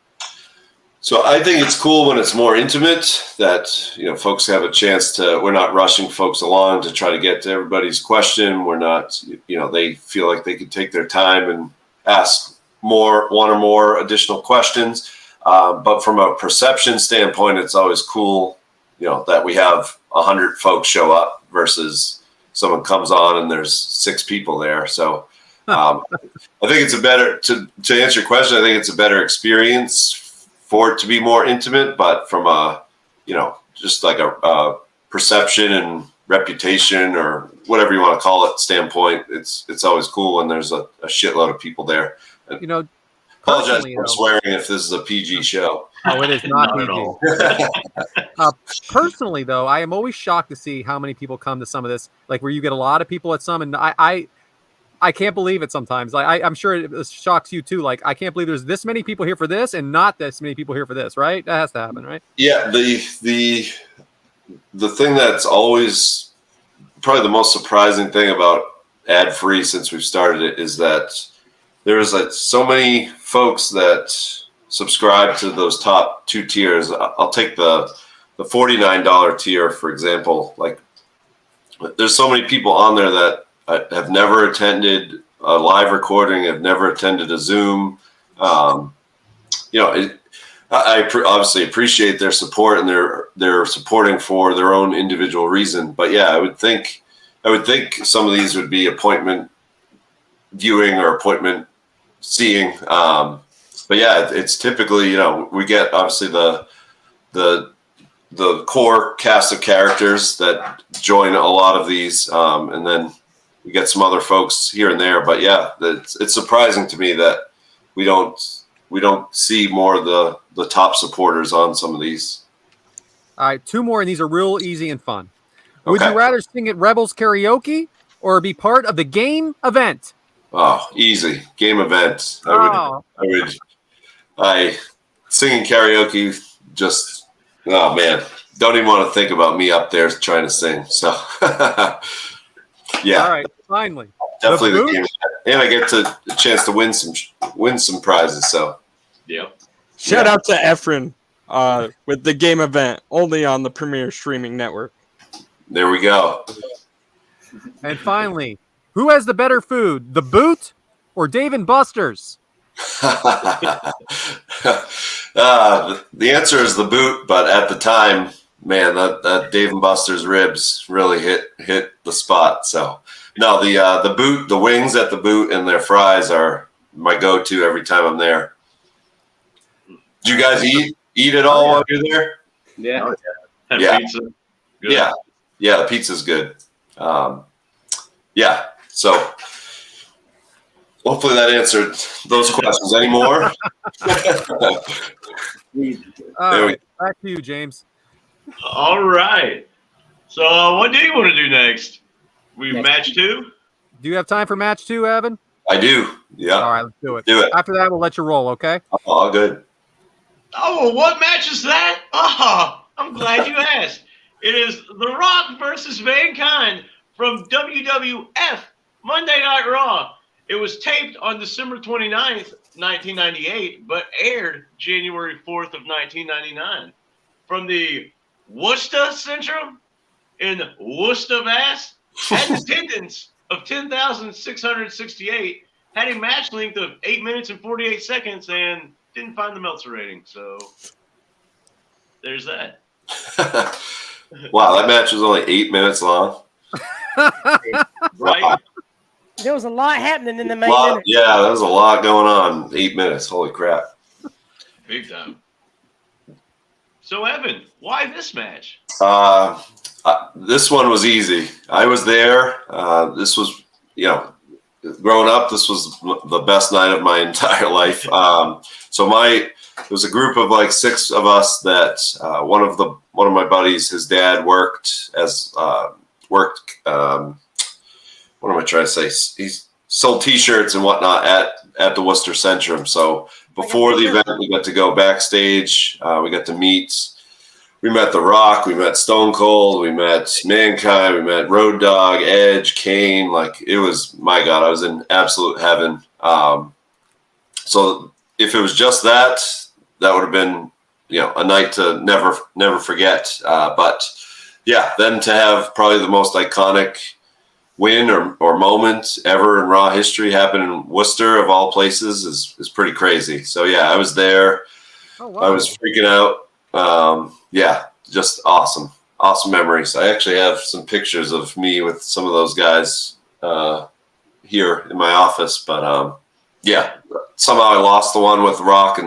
So I think it's cool when it's more intimate, that folks have a chance to. We're not rushing folks along to try to get to everybody's question. We're not, they feel like they could take their time and ask one or more additional questions. But from a perception standpoint, it's always cool, that we have 100 folks show up versus someone comes on and there's 6 people there. So I think it's to answer your question, I think it's a better experience for it to be more intimate, but from a, just like a perception and reputation or whatever you want to call it standpoint, it's always cool when there's a shitload of people there. Apologize for swearing if this is a PG show. Oh, it is not Not PG. Personally, though, I am always shocked to see how many people come to some of this, like where you get a lot of people at some, and I can't believe it sometimes. I'm sure it shocks you too. Like, I can't believe there's this many people here for this and not this many people here for this, right? That has to happen, right? Yeah, the thing that's always probably the most surprising thing about ad free since we've started it is that there's like so many folks that subscribe to those top 2 tiers. I'll take the $49 tier, for example. Like, there's so many people on there that have never attended a live recording, have never attended a Zoom. I obviously appreciate their support, and they're supporting for their own individual reason. But yeah, I would think some of these would be appointment viewing or appointment seeing. But yeah, it's typically, we get obviously the core cast of characters that join a lot of these, and then we get some other folks here and there. But yeah, it's surprising to me that we don't see more of the top supporters on some of these. All right, 2 more, and these are real easy and fun. Would you rather sing at Rebels Karaoke or be part of the game event? Oh, easy. Game event. I singing karaoke just, oh man, don't even want to think about me up there trying to sing. So yeah. All right, finally. Definitely the game event. And I get a chance to win some prizes. So yeah. Shout out to Efren with the game event only on the Premier Streaming Network. There we go. And finally, who has the better food, the Boot or Dave & Buster's? The answer is the Boot, but at the time, man, that Dave & Buster's ribs really hit the spot. So no, the Boot, the wings at the Boot and their fries are my go-to every time I'm there. Do you guys eat at all while you're there? Yeah. Oh, yeah. Yeah. Pizza. Good. Yeah, the pizza's good. Yeah, so hopefully that answered those questions. Any more? Back to you, James. All right. So what do you want to do next? Match 2? Do you have time for match 2, Evan? I do. Yeah. All right, let's do it. Do it. After that, we'll let you roll, okay? All good. Oh, what match is that? Oh, I'm glad you asked. It is The Rock versus Mankind from WWF Monday Night Raw. It was taped on December 29th, 1998, but aired January 4th of 1999. From the Worcester Centrum in Worcester, Mass. Had an attendance of 10,668, had a match length of 8 minutes and 48 seconds, and didn't find the Meltzer rating. So there's that. Wow, that match was only 8 minutes long. Right? There was a lot happening in the main event. Yeah, there was a lot going on. 8 minutes. Holy crap. Big time. So, Evan, why this match? This one was easy. I was there. This was, growing up, this was the best night of my entire life. It was a group of like 6 of us that one of my buddies, his dad worked. What am I trying to say? He sold T-shirts and whatnot at the Worcester Centrum. So before the event, we got to go backstage. We got to meet. We met The Rock. We met Stone Cold. We met Mankind. We met Road Dogg, Edge, Kane. Like, it was, my God, I was in absolute heaven. So if it was just that would have been, a night to never forget. But yeah, then to have probably the most iconic win or moment ever in Raw history happen in Worcester of all places is pretty crazy. So yeah, I was there. Oh, wow. I was freaking out. Yeah, just awesome memories. I actually have some pictures of me with some of those guys here in my office, but yeah, somehow I lost the one with Rock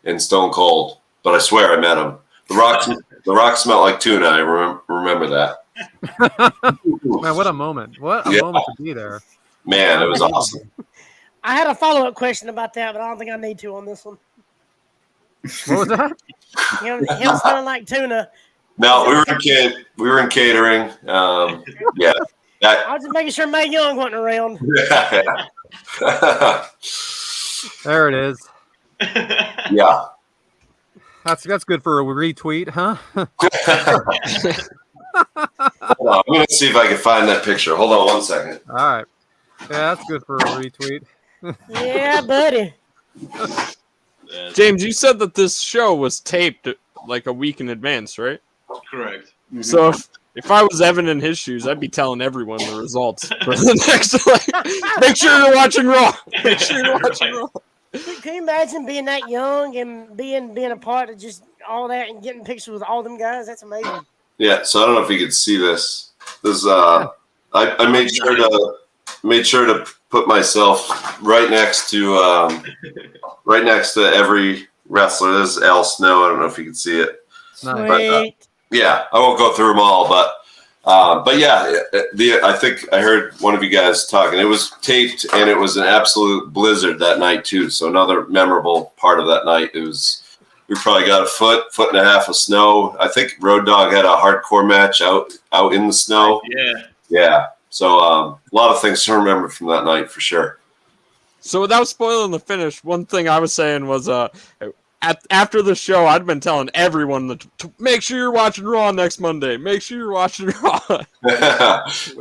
and Stone Cold, but I swear I met him. The Rock smelled like tuna. I remember that. Man, what a moment! What a moment to be there. Man, it was awesome. I had a follow-up question about that, but I don't think I need to on this one. What was that? Him smelling like tuna. No, we were in catering. Yeah. I was just making sure Mae Young wasn't around. There it is. Yeah. That's good for a retweet, huh? Hold on, I'm going to see if I can find that picture. Hold on 1 second. All right. Yeah, that's good for a retweet. Yeah, buddy. James, you said that this show was taped like a week in advance, right? Correct. Mm-hmm. So if I was Evan in his shoes, I'd be telling everyone the results for the next. Make sure you're watching Raw. Make sure you're watching Raw. Can you imagine being that young and being a part of just all that and getting pictures with all them guys? That's amazing. Yeah, so I don't know if you could see this. I made sure to put myself right next to every wrestler. This is Al Snow. I don't know if you can see it. Nice. But, yeah, I won't go through them all, but yeah, I think I heard one of you guys talking. It was taped, and it was an absolute blizzard that night too. So another memorable part of that night. We probably got a foot and a half of snow. I think Road Dogg had a hardcore match out in the snow. Yeah. So a lot of things to remember from that night for sure. So without spoiling the finish, one thing I was saying was after the show, I'd been telling everyone to make sure you're watching Raw next Monday. Make sure you're watching Raw.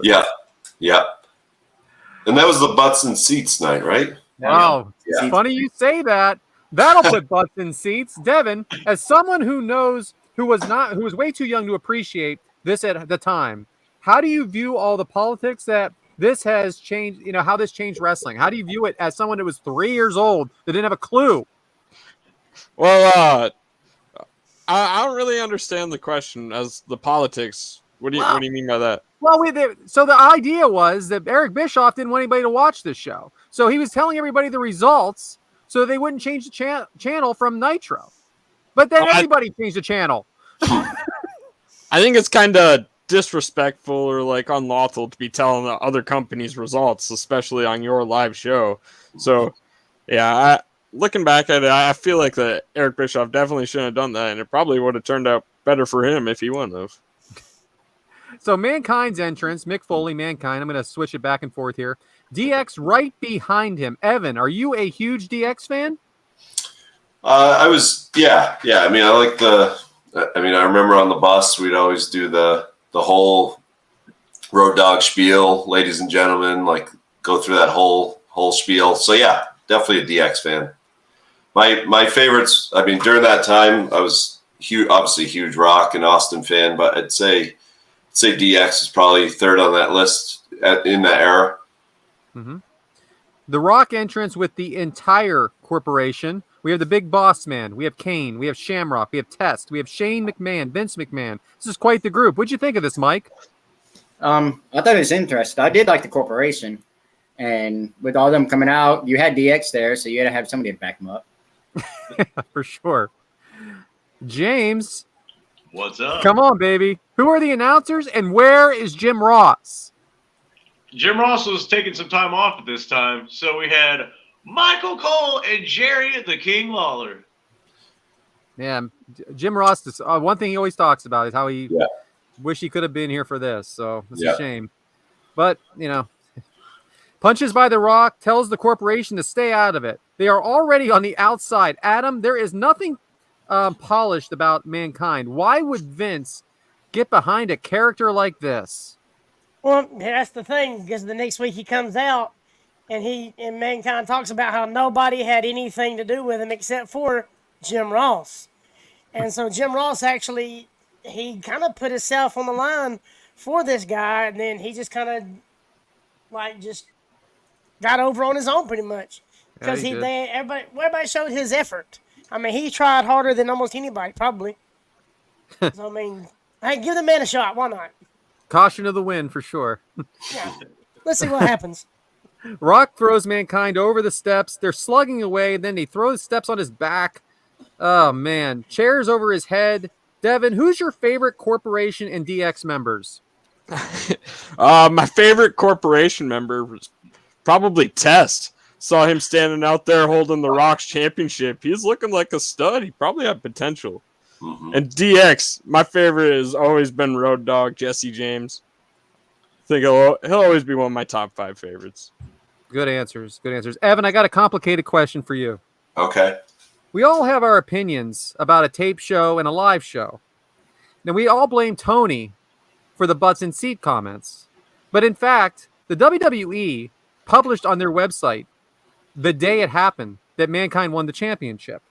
Yeah. And that was the butts and seats night, right? Wow. Yeah. Funny you say that. That'll put butts in seats. Devyn, as someone who was way too young to appreciate this at the time, how do you view all the politics that this has changed, how this changed wrestling? How do you view it as someone that was 3 years old that didn't have a clue? Well, I don't really understand the question as the politics. What do you mean by that? Well, so the idea was that Eric Bischoff didn't want anybody to watch this show. So he was telling everybody the results so they wouldn't change the channel from Nitro. But then everybody changed the channel. I think it's kind of disrespectful or like unlawful to be telling the other companies' results, especially on your live show. So, yeah, looking back at it, I feel like that Eric Bischoff definitely shouldn't have done that, and it probably would have turned out better for him if he wouldn't have. So Mankind's entrance, Mick Foley, Mankind. I'm going to switch it back and forth here. DX right behind him. Evan, are you a huge DX fan? I was, yeah. I mean, I remember on the bus, we'd always do the whole Road Dogg spiel, ladies and gentlemen, like go through that whole spiel. So yeah, definitely a DX fan. My favorites, I mean, during that time, I was obviously a huge Rock and Austin fan, but I'd say DX is probably third on that list in that era. Mm-hmm. The Rock entrance with the entire corporation. We have the Big Boss Man. We have Kane. We have Shamrock. We have Test. We have Shane McMahon, Vince McMahon. This is quite the group. What'd you think of this, Mike? I thought it was interesting. I did like the corporation. And with all them coming out, you had DX there, so you had to have somebody to back them up. For sure. James. What's up? Come on, baby. Who are the announcers and where is Jim Ross? Jim Ross was taking some time off at this time, so we had Michael Cole and Jerry the King Lawler. Yeah, Jim Ross, one thing he always talks about is how he wish he could have been here for this, so it's a shame. But, punches by The Rock, tells the corporation to stay out of it. They are already on the outside. Adam, there is nothing polished about Mankind. Why would Vince get behind a character like this? Well, that's the thing, because the next week he comes out and Mankind talks about how nobody had anything to do with him except for Jim Ross. And so Jim Ross actually, he kind of put himself on the line for this guy, and then he just kind of just got over on his own pretty much. Because everybody showed his effort. I mean, he tried harder than almost anybody, probably. So, I mean, hey, give the man a shot. Why not? Caution of the wind for sure. Yeah. Let's see what happens. Rock throws Mankind over the steps. They're slugging away, and then he throws steps on his back. Oh, man. Chairs over his head. Devyn, who's your favorite corporation and DX members? My favorite corporation member was probably Test. Saw him standing out there holding the Rock's championship. He's looking like a stud. He probably had potential. Mm-hmm. And DX, my favorite has always been Road Dogg Jesse James. I think he'll always be one of my top 5 favorites. Good answers. Good answers. Evan, I got a complicated question for you. Okay. We all have our opinions about a tape show and a live show. Now, we all blame Tony for the butts in seat comments. But in fact, the WWE published on their website the day it happened that Mankind won the championship.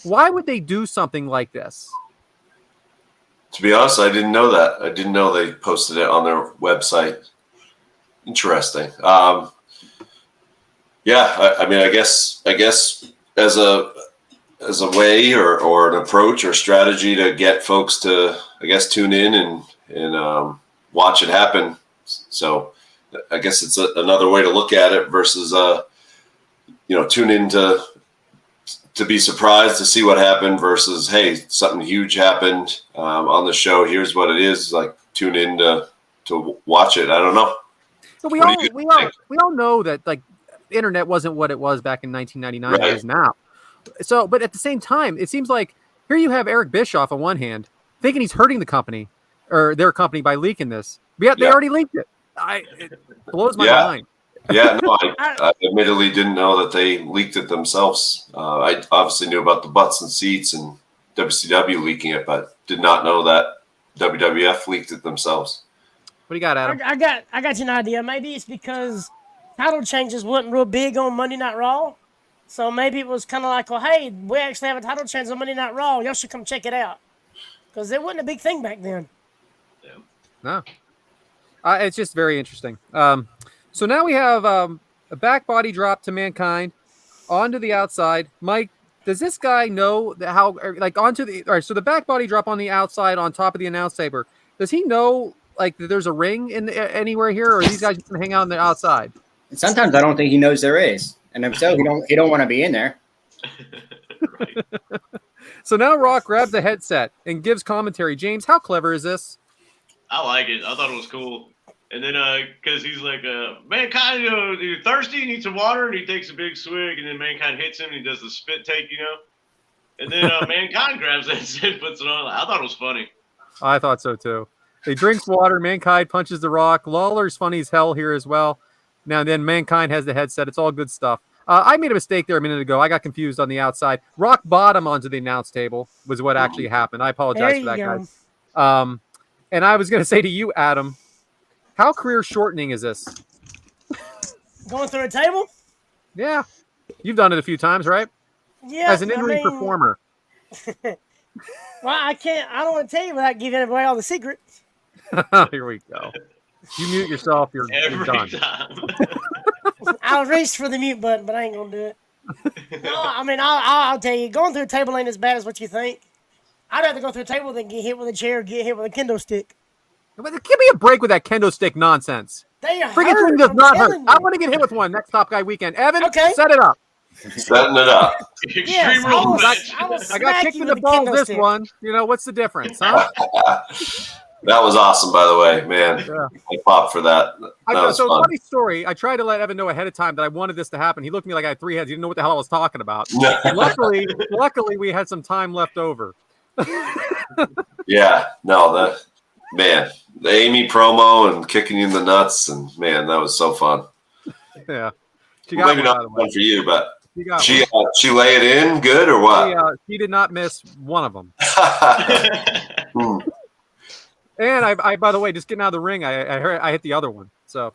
Why would they do something like this? To be honest, I didn't know that. I didn't know they posted it on their website. Interesting. Yeah, I mean, I guess as a way or an approach or strategy to get folks to, I guess, tune in and watch it happen. So I guess it's another way to look at it versus tune in to be surprised to see what happened versus, hey, something huge happened on the show. Here's what it is. Like, tune in to watch it. I don't know. So we all know that, like, the internet wasn't what it was back in 1999 right. It is now. So, but at the same time, it seems like here you have Eric Bischoff on one hand thinking he's hurting the company or their company by leaking this. But yet they already leaked it. It blows my mind. Yeah, no, I admittedly didn't know that they leaked it themselves. I obviously knew about the butts and seats and WCW leaking it, but did not know that WWF leaked it themselves. What do you got, Adam? I got you an idea. Maybe it's because title changes wasn't real big on Monday Night Raw. So maybe it was kind of like, well, hey, we actually have a title change on Monday Night Raw. Y'all should come check it out. Because it wasn't a big thing back then. Yeah. No. It's just very interesting. So now we have a back body drop to Mankind onto the outside. Mike, does this guy know how, like, onto the, all right, so the back body drop on the outside on top of the announce table, does he know, like, that there's a ring in anywhere here, or are these guys just going to hang out on the outside? Sometimes I don't think he knows there is. And if so, he don't want to be in there. Right. So now Rock grabs the headset and gives commentary. James, how clever is this? I like it. I thought it was cool. And then, because he's like, Mankind, you're thirsty, you need some water, and he takes a big swig, and then Mankind hits him, and he does the spit take, And then Mankind grabs that and puts it on. I thought it was funny. I thought so, too. He drinks water. Mankind punches the Rock. Lawler's funny as hell here as well. Now and then, Mankind has the headset. It's all good stuff. I made a mistake there a minute ago. I got confused on the outside. Rock bottom onto the announce table was what actually happened. I apologize for that, guys. And I was going to say to you, Adam, how career shortening is this? Going through a table? Yeah. You've done it a few times, right? Yeah. As an in-ring performer. Well, I don't want to tell you without giving away all the secrets. Here we go. You mute yourself, you're done. Time. I'll reach for the mute button, but I ain't going to do it. No, I mean, I'll tell you, going through a table ain't as bad as what you think. I'd rather go through a table than get hit with a chair or get hit with a kendo stick. But give me a break with that kendo stick nonsense. Freaking thing does not hurt. I want to get hit with one next Top Guy weekend. Evan, set it up. Setting it up. Extreme rules. I got kicked in the balls this stick. One. What's the difference, huh? That was awesome, by the way, man. Yeah. I popped for that. So funny story. I tried to let Evan know ahead of time that I wanted this to happen. He looked at me like I had 3 heads. He didn't know what the hell I was talking about. Luckily, we had some time left over. Yeah, no, the Amy promo and kicking you in the nuts, and man, that was so fun. Yeah, maybe not fun for you, but she lay it in good or what? She did not miss one of them. And I, by the way, just getting out of the ring, I hit the other one. So,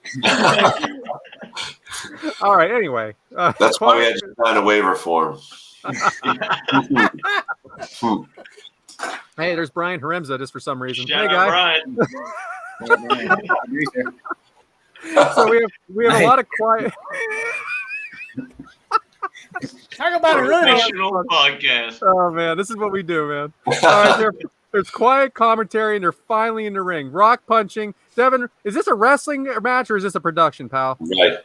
all right. Anyway, that's why we had to sign a waiver form. Hey, there's Brian Haremza just for some reason. Shout hey, guy. Brian. So we have a lot of quiet. Talk about a running podcast. Oh man, this is what we do, man. All right, there's quiet commentary, and they're finally in the ring. Rock punching. Devyn, is this a wrestling match or is this a production, pal? Right.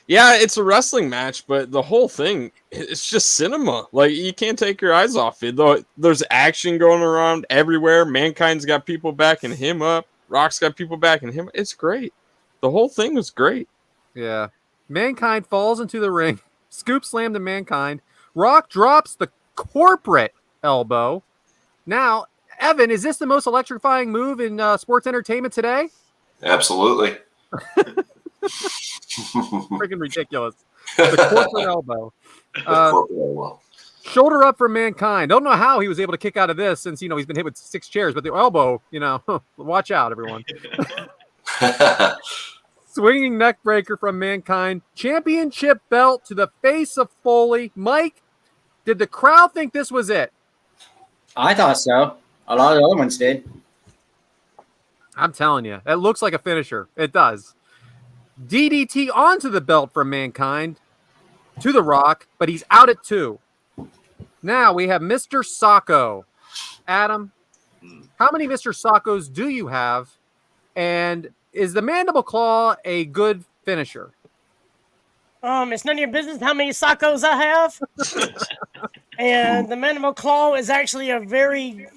Yeah, it's a wrestling match, but the whole thing, it's just cinema. Like, you can't take your eyes off it. There's action going around everywhere. Mankind's got people backing him up. Rock's got people backing him. It's great. The whole thing was great. Yeah. Mankind falls into the ring. Scoop slam to Mankind. Rock drops the corporate elbow. Now, Evan, is this the most electrifying move in sports entertainment today? Absolutely. Freaking ridiculous. The corporate elbow. Shoulder up for Mankind. Don't know how he was able to kick out of this since, he's been hit with 6 chairs, but the elbow, watch out, everyone. Swinging neck breaker from Mankind. Championship belt to the face of Foley. Mike, did the crowd think this was it? I thought so. A lot of the other ones did. I'm telling you, it looks like a finisher. It does. DDT onto the belt from Mankind to the Rock, but he's out at 2. Now we have Mr. Sacco. Adam, how many Mr. Saccos do you have? And is the mandible claw a good finisher? It's none of your business how many Saccos I have. And the mandible claw is actually a very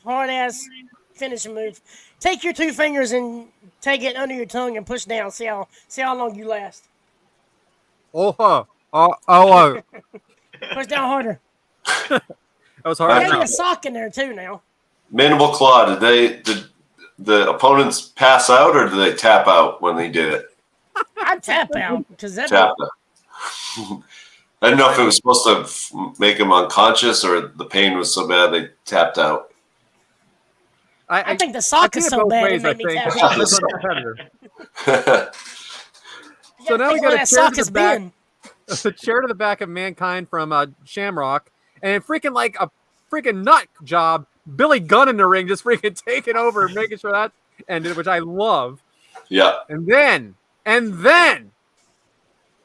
hard-ass finishing move. Take your 2 fingers and take it under your tongue and push down. See how long you last. Oh. Push down harder. That was hard. Maybe a sock in there too now. Mandible claw. Did the opponents pass out or did they tap out when they did it? I'd tap out because that. Tap out. I didn't know if it was supposed to make them unconscious or the pain was so bad they tapped out. I think the sock is so bad it made me tap out. So now we got a chair to the back. A chair to the back of Mankind from Shamrock, and freaking like a freaking nut job. Billy Gunn in the ring, just freaking taking over and making sure that ended, which I love. Yeah. And then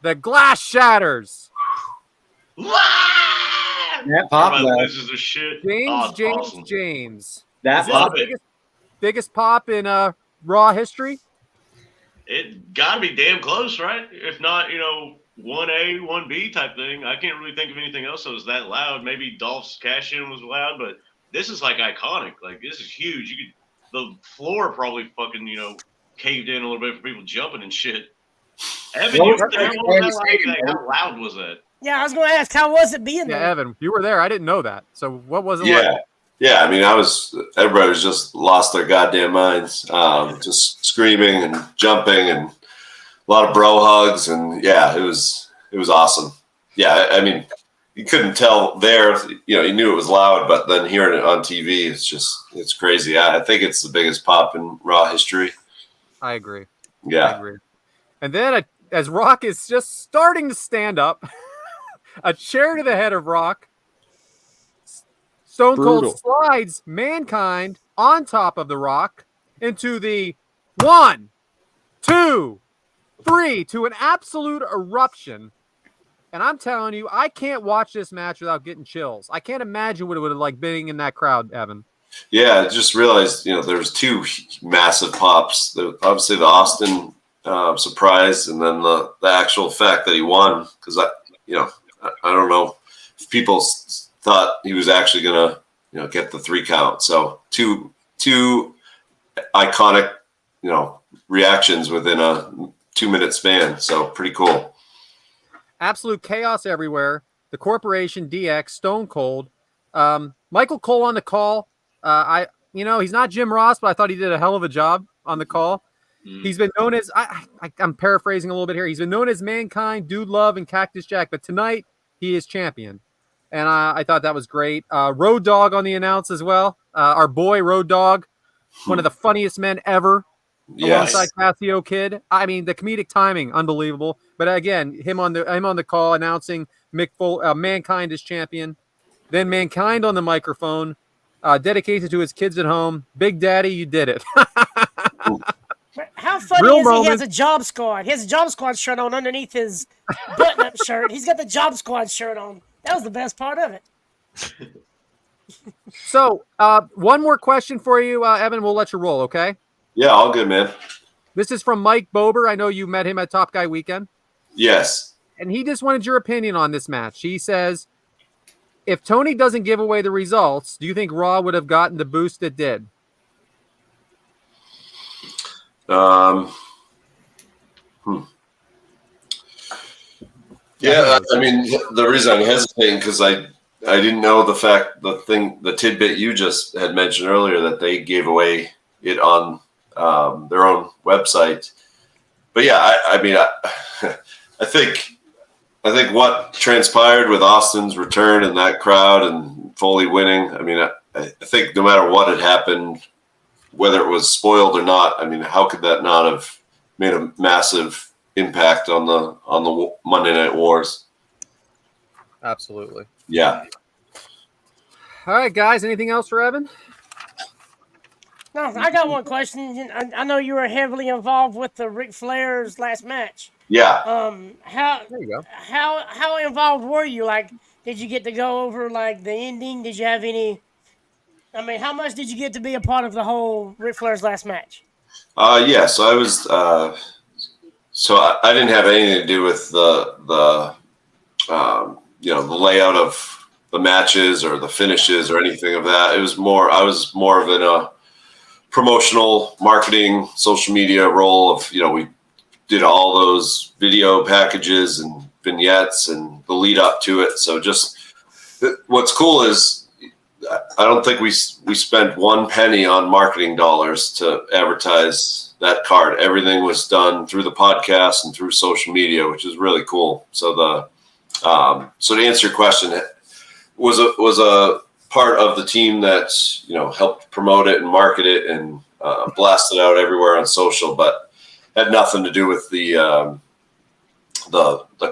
the glass shatters. That pop. This is a shit. James. That pop. Biggest pop in Raw history. It got to be damn close, right? If not, 1A, 1B type thing. I can't really think of anything else that was that loud. Maybe Dolph's cash-in was loud, but this is like iconic. Like, this is huge. The floor probably fucking, caved in a little bit for people jumping and shit. Evan, you were there. What was that like? How loud was that? Yeah, I was going to ask, how was it being there? Yeah, Evan, you were there. I didn't know that. So what was it like? Yeah, I mean, everybody was just lost their goddamn minds, just screaming and jumping and a lot of bro hugs. And yeah, it was awesome. Yeah, I mean, you couldn't tell there, you knew it was loud, but then hearing it on TV, it's crazy. I think it's the biggest pop in Raw history. I agree. Yeah. I agree. And then as Rock is just starting to stand up, a chair to the head of Rock. Stone Cold slides Mankind on top of the Rock into the 1, 2, 3 to an absolute eruption. And I'm telling you, I can't watch this match without getting chills. I can't imagine what it would have like being in that crowd, Evan. Yeah, I just realized, there's 2 massive pops. Obviously the Austin surprise and then the actual fact that he won. Because I don't know if people thought he was actually going to, get the 3 count. So two iconic, reactions within a 2-minute span. So pretty cool. Absolute chaos everywhere. The Corporation, DX, Stone Cold. Michael Cole on the call. He's not Jim Ross, but I thought he did a hell of a job on the call. He's been known as, I'm paraphrasing a little bit here. He's been known as Mankind, Dude Love, and Cactus Jack. But tonight, he is champion. And I thought that was great. Road Dogg on the announce as well. Our boy Road Dogg, one of the funniest men ever. Yes. Alongside Cassio Kid. I mean, the comedic timing, unbelievable. But again, him on the call announcing Mankind is champion. Then Mankind on the microphone, dedicated to his kids at home. Big Daddy, you did it. How funny is he has a Job Squad? He has a Job Squad shirt on underneath his button-up shirt. He's got the Job Squad shirt on. That was the best part of it. So, one more question for you, Evan. We'll let you roll, okay? Yeah, all good, man. This is from Mike Bober. I know you met him at Top Guy Weekend. Yes. And he just wanted your opinion on this match. He says, if Tony doesn't give away the results, do you think Raw would have gotten the boost it did? Yeah, I mean, the reason I'm hesitating because I didn't know the tidbit you just had mentioned earlier that they gave away it on their own website. But yeah, I think what transpired with Austin's return and that crowd and Foley winning. I mean, I think no matter what had happened, whether it was spoiled or not, I mean, how could that not have made a massive impact on the Monday Night Wars? Absolutely. Yeah. All right, guys. Anything else for Evan? No, I got one question. I know you were heavily involved with the Ric Flair's last match. Yeah. There you go. How involved were you? Like, did you get to go over like the ending? Did you have any? I mean, how much did you get to be a part of the whole Ric Flair's last match? Yeah. So I was. So I didn't have anything to do with the layout of the matches or the finishes or anything of that. It was more. I was more of in a promotional, marketing, social media role of, we did all those video packages and vignettes and the lead up to it. So just what's cool is I don't think we spent one penny on marketing dollars to advertise that card. Everything was done through the podcast and through social media, which is really cool. So so to answer your question, was a part of the team that helped promote it and market it and blast it out everywhere on social, but had nothing to do with the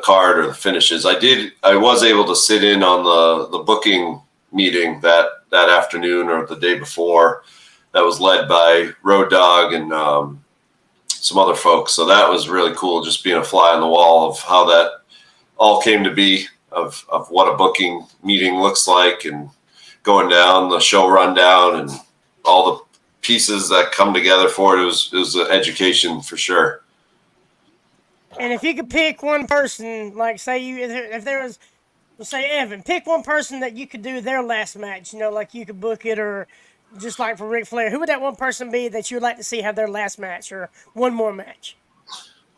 card or the finishes. I was able to sit in on the booking meeting that afternoon or the day before that was led by Road Dogg and some other folks. So that was really cool, just being a fly on the wall of how that all came to be, of what a booking meeting looks like and going down the show rundown and all the pieces that come together for it. It was an education for sure. And if you could pick one person, like say if there was, say Evan, pick one person that you could do their last match, like you could book it, or just like for Ric Flair, who would that one person be that you'd like to see have their last match or one more match?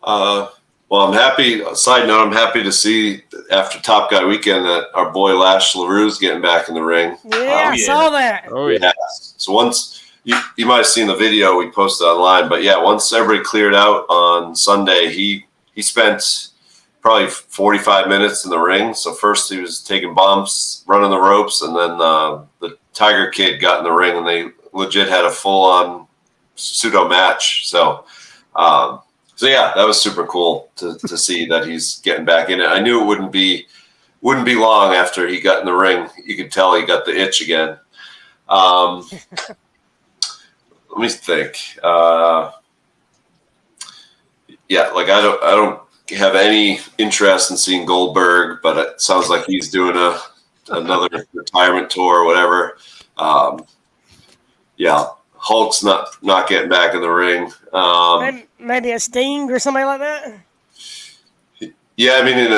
Well, I'm happy. Side note, I'm happy to see after Top Guy weekend that our boy Lash LaRue's getting back in the ring. Yeah, I saw that. Oh yeah. So once you might have seen the video we posted online, but yeah, once everybody cleared out on Sunday, he spent probably 45 minutes in the ring. So first he was taking bumps, running the ropes, and then the Tiger Kid got in the ring and they legit had a full-on pseudo match. So yeah, that was super cool to see that he's getting back in it. I knew it wouldn't be long after he got in the ring. You could tell he got the itch again. Let me think. Yeah, like I don't have any interest in seeing Goldberg, but it sounds like he's doing another retirement tour or whatever. Yeah, Hulk's not getting back in the ring. Maybe a Sting or somebody like that. Yeah, I mean,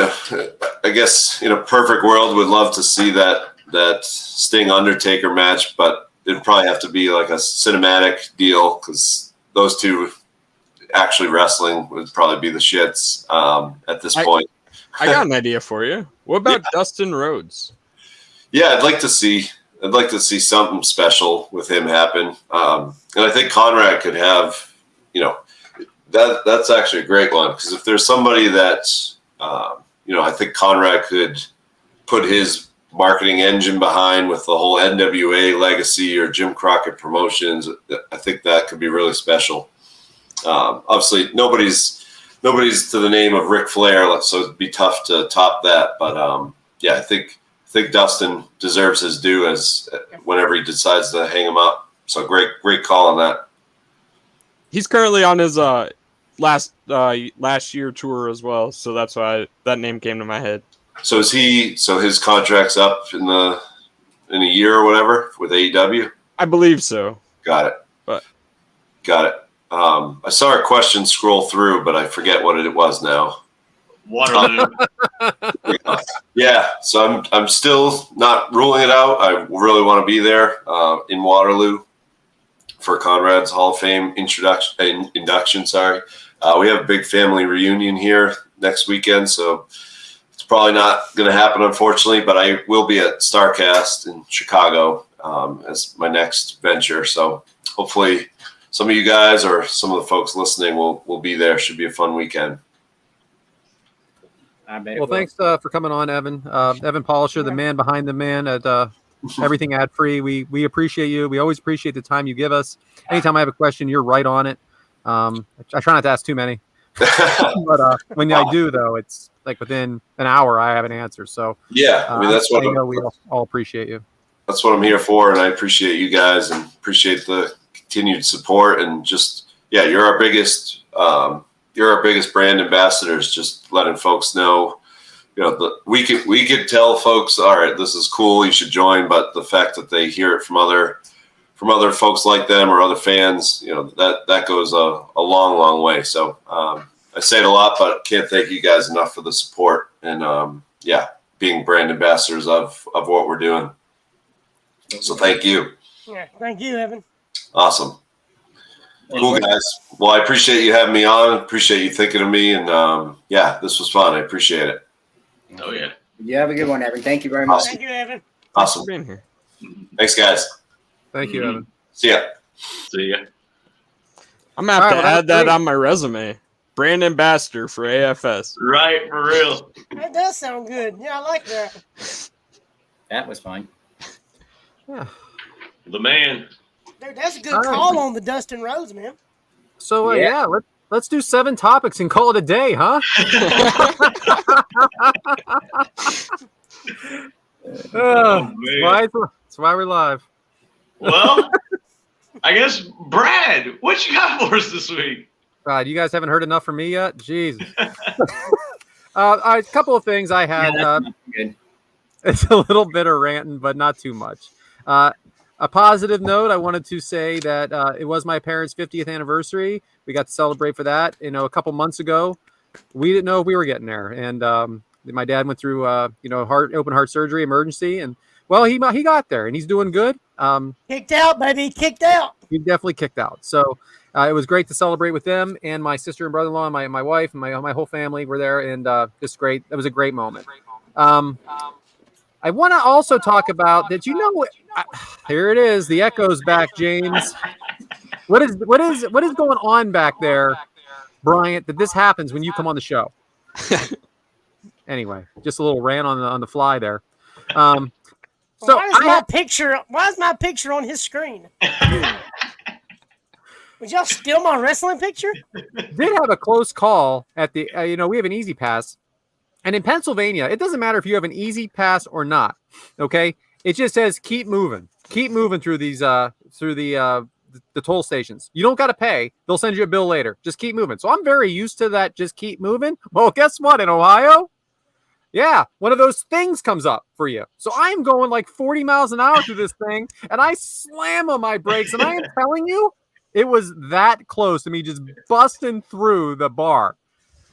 I guess in a perfect world, we'd love to see that Sting Undertaker match, but it'd probably have to be like a cinematic deal because those two actually wrestling would probably be the shits at this point. I got an idea for you. What about Dustin Rhodes? Yeah, I'd like to see something special with him happen. And I think Conrad could have, that's actually a great one because if there's somebody that, I think Conrad could put his marketing engine behind with the whole NWA legacy or Jim Crockett Promotions. I think that could be really special. Obviously, nobody's to the name of Ric Flair, so it'd be tough to top that. But I think Dustin deserves his due as whenever he decides to hang him up. So great call on that. He's currently on his last year tour as well, so that's why that name came to my head. So his contract's up in a year or whatever with AEW? I believe so. Got it. I saw a question scroll through, but I forget what it was now. Waterloo. Yeah, so I'm still not ruling it out. I really want to be there in Waterloo for Conrad's Hall of Fame induction. Sorry, we have a big family reunion here next weekend, so it's probably not going to happen, unfortunately, but I will be at StarCast in Chicago as my next venture. So hopefully some of you guys or some of the folks listening will be there. Should be a fun weekend. I bet. Well, thanks for coming on, Evan. Evan Polisher, the man behind the man at Everything Ad Free. We appreciate you. We always appreciate the time you give us. Anytime I have a question, you're right on it. I try not to ask too many. But when I do, though, it's like within an hour I have an answer. So yeah, I mean that's what we all appreciate you. That's what I'm here for, and I appreciate you guys and appreciate the continued support and just you're our biggest brand ambassadors. Just letting folks know, we could tell folks, all right, this is cool, you should join, but the fact that they hear it from other folks like them or other fans, that goes a long way. So I say it a lot, but can't thank you guys enough for the support and being brand ambassadors of what we're doing. So thank you. Yeah, thank you, Evan. Awesome. Cool, guys. Well, I appreciate you having me on. Appreciate you thinking of me, and this was fun. I appreciate it. Oh yeah. You have a good one, Evan. Thank you very much. Thank you, Evan. Awesome. Being here. Thanks, guys. Thank you, Evan. See ya. See ya. I'm gonna have to add that great. on my resume. Brand ambassador for AFS. Right, for real. That does sound good. Yeah, I like that. That was fun. Yeah. The man. Dude, that's a good All right. call on the Dustin Rhodes, man. So let's do 7 topics and call it a day, huh? That's why we're live. Well, I guess Brad, what you got for us this week? God, you guys haven't heard enough from me yet? Jesus. A couple of things I had. Good. It's a little bit of ranting, but not too much. A positive note, I wanted to say that it was my parents' 50th anniversary. We got to celebrate for that. A couple months ago, we didn't know if we were getting there. And my dad went through, open heart surgery, emergency. And, well, he got there, and he's doing good. Kicked out, baby. Kicked out. He definitely kicked out. So it was great to celebrate with them. And my sister and brother-in-law and my wife and my whole family were there. And just great. It was a great moment. I want to also talk about that. Here it is. The echo's back, James. What is going on back there, Bryant? That this happens when you come on the show. Anyway, just a little rant on the fly there. So why is my picture on his screen? Would y'all steal my wrestling picture? Did have a close call at the. We have an Easy Pass. And in Pennsylvania, it doesn't matter if you have an Easy Pass or not. Okay, it just says keep moving through these through the toll stations. You don't got to pay; they'll send you a bill later. Just keep moving. So I'm very used to that. Just keep moving. Well, guess what? In Ohio, one of those things comes up for you. So I'm going like 40 miles an hour through this thing, and I slam on my brakes, and I am telling you, it was that close to me just busting through the bar.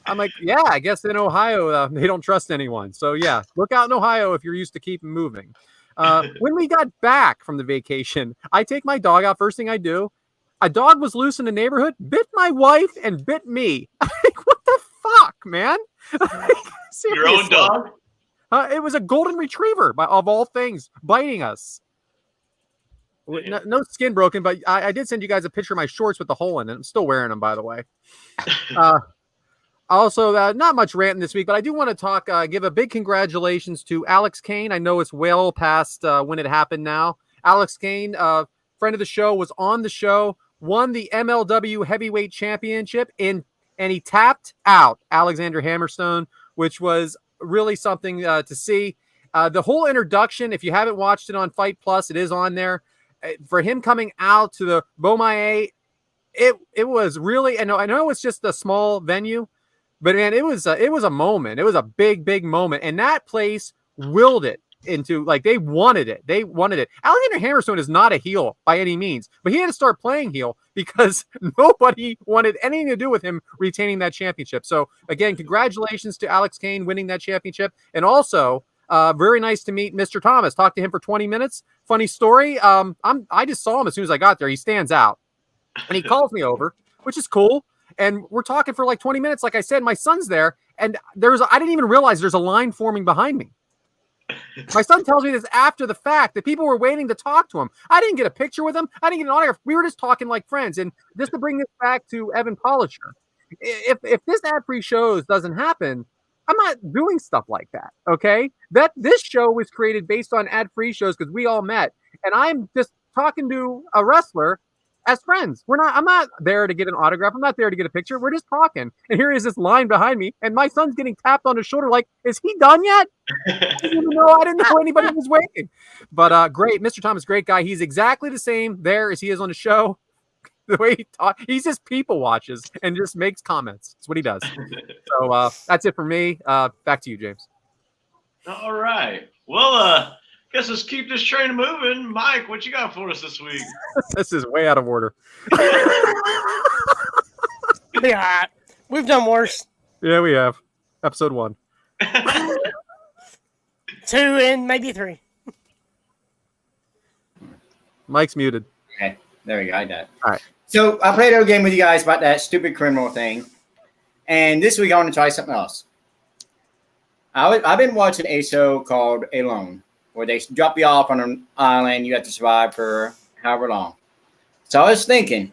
I'm like, I guess in Ohio, they don't trust anyone. So, look out in Ohio if you're used to keeping moving. When we got back from the vacation, I take my dog out. First thing I do, a dog was loose in the neighborhood, bit my wife and bit me. I'm like, what the fuck, man? Your own dog? It was a golden retriever, of all things, biting us. No skin broken, but I did send you guys a picture of my shorts with the hole in it. I'm still wearing them, by the way. Also, not much ranting this week, but I do want to give a big congratulations to Alex Kane. I know it's well past when it happened now. Alex Kane, friend of the show, was on the show, won the MLW Heavyweight Championship, and he tapped out Alexander Hammerstone, which was really something to see. The whole introduction, if you haven't watched it on Fight Plus, it is on there. For him coming out to the Beaumaye, it was really, I know it's just a small venue, but man, it was a moment. It was a big moment, and that place willed it into, like, they wanted it. Alexander Hammerstone is not a heel by any means, but he had to start playing heel because nobody wanted anything to do with him retaining that championship. So again, congratulations to Alex Kane winning that championship, and also very nice to meet Mr. Thomas. Talked to him for 20 minutes. Funny story. I just saw him as soon as I got there. He stands out, and he calls me over, which is cool. And we're talking for like 20 minutes. Like I said, my son's there, and I didn't even realize there's a line forming behind me. My son tells me this after the fact, that people were waiting to talk to him. I didn't get a picture with him. I didn't get an autograph. We were just talking like friends. And just to bring this back to Evan Polisher, if this ad-free shows doesn't happen, I'm not doing stuff like that. Okay, this show was created based on ad-free shows because we all met, and I'm just talking to a wrestler as friends. I'm not there to get an autograph. I'm not there to get a picture. We're just talking. And here is this line behind me, and my son's getting tapped on his shoulder like, is he done yet? I didn't know anybody was waiting. But great. Mr. Thomas, great guy. He's exactly the same there as he is on the show. The way he talks, he's just people watches and just makes comments. That's what he does. So that's it for me. Back to you, James. All right. Well, guess let's keep this train moving. Mike, what you got for us this week? This is way out of order. Yeah, we've done worse. Yeah, we have. Episode 1. 2 and maybe 3. Mike's muted. Okay, there we go. I got it. All right. So I played a game with you guys about that stupid criminal thing, and this week I want to try something else. I've been watching a show called Alone, where they drop you off on an island. You have to survive for however long. So I was thinking,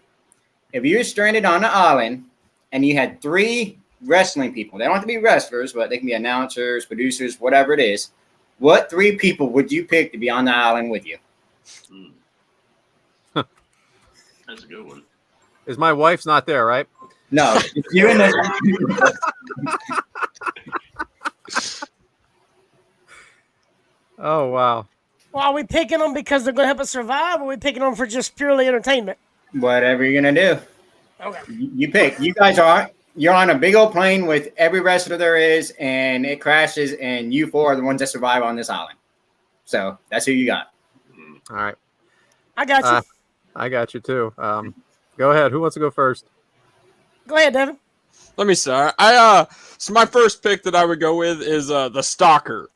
if you're stranded on an island and you had 3 wrestling people, they don't have to be wrestlers, but they can be announcers, producers, whatever it is. What 3 people would you pick to be on the island with you? That's a good one. Is my wife's not there, right? No, it's you and this. Oh, wow. Well, are we picking them because they're going to help us survive, or are we picking them for just purely entertainment? Whatever you're going to do. Okay. You pick. You guys you're on a big old plane with every wrestler there is, and it crashes, and you 4 are the ones that survive on this island. So that's who you got. All right. I got you. I got you, too. Go ahead. Who wants to go first? Go ahead, Devyn. Let me start. So my first pick that I would go with is the Stalker.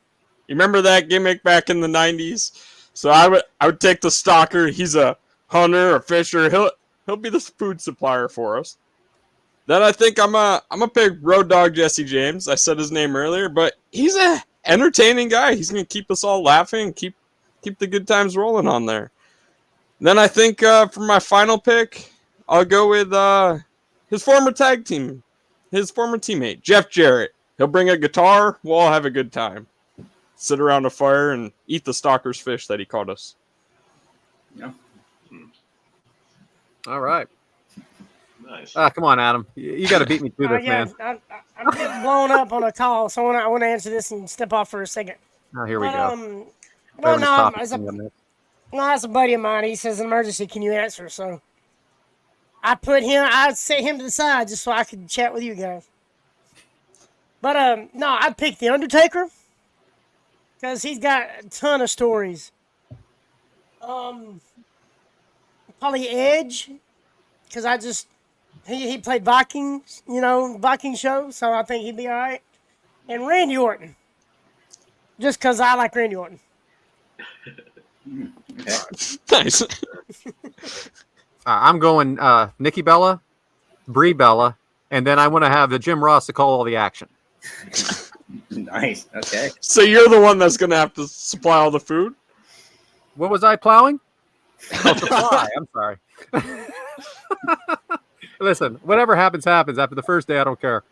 You remember that gimmick back in the 90s? So I would take the Stalker. He's a hunter, a fisher. He'll be the food supplier for us. Then I think I'm a pick Road Dogg Jesse James. I said his name earlier, but he's a entertaining guy. He's gonna keep us all laughing, keep the good times rolling on there. Then I think for my final pick, I'll go with his former teammate, Jeff Jarrett. He'll bring a guitar. We'll all have a good time. Sit around a fire and eat the Stalker's fish that he caught us. Yeah. All right. Nice. Come on, Adam. You got to beat me through this, Yeah, man. I'm getting blown up on a call, so I want to answer this and step off for a second. Oh, here we go. Well, no, it's a buddy of mine. He says, an emergency, can you answer? So I set him to the side just so I could chat with you guys. But no, I picked the Undertaker because he's got a ton of stories. Probably Edge because he played Vikings, Viking show, so I think he'd be all right. And Randy Orton, just because I like Randy Orton. Nice. I'm going Nikki Bella, Brie Bella, and then I want to have the Jim Ross to call all the action. Nice. Okay. So you're the one that's gonna have to supply all the food? What was I plowing? Oh, supply. I'm sorry. Listen, whatever happens, happens. After the first day, I don't care.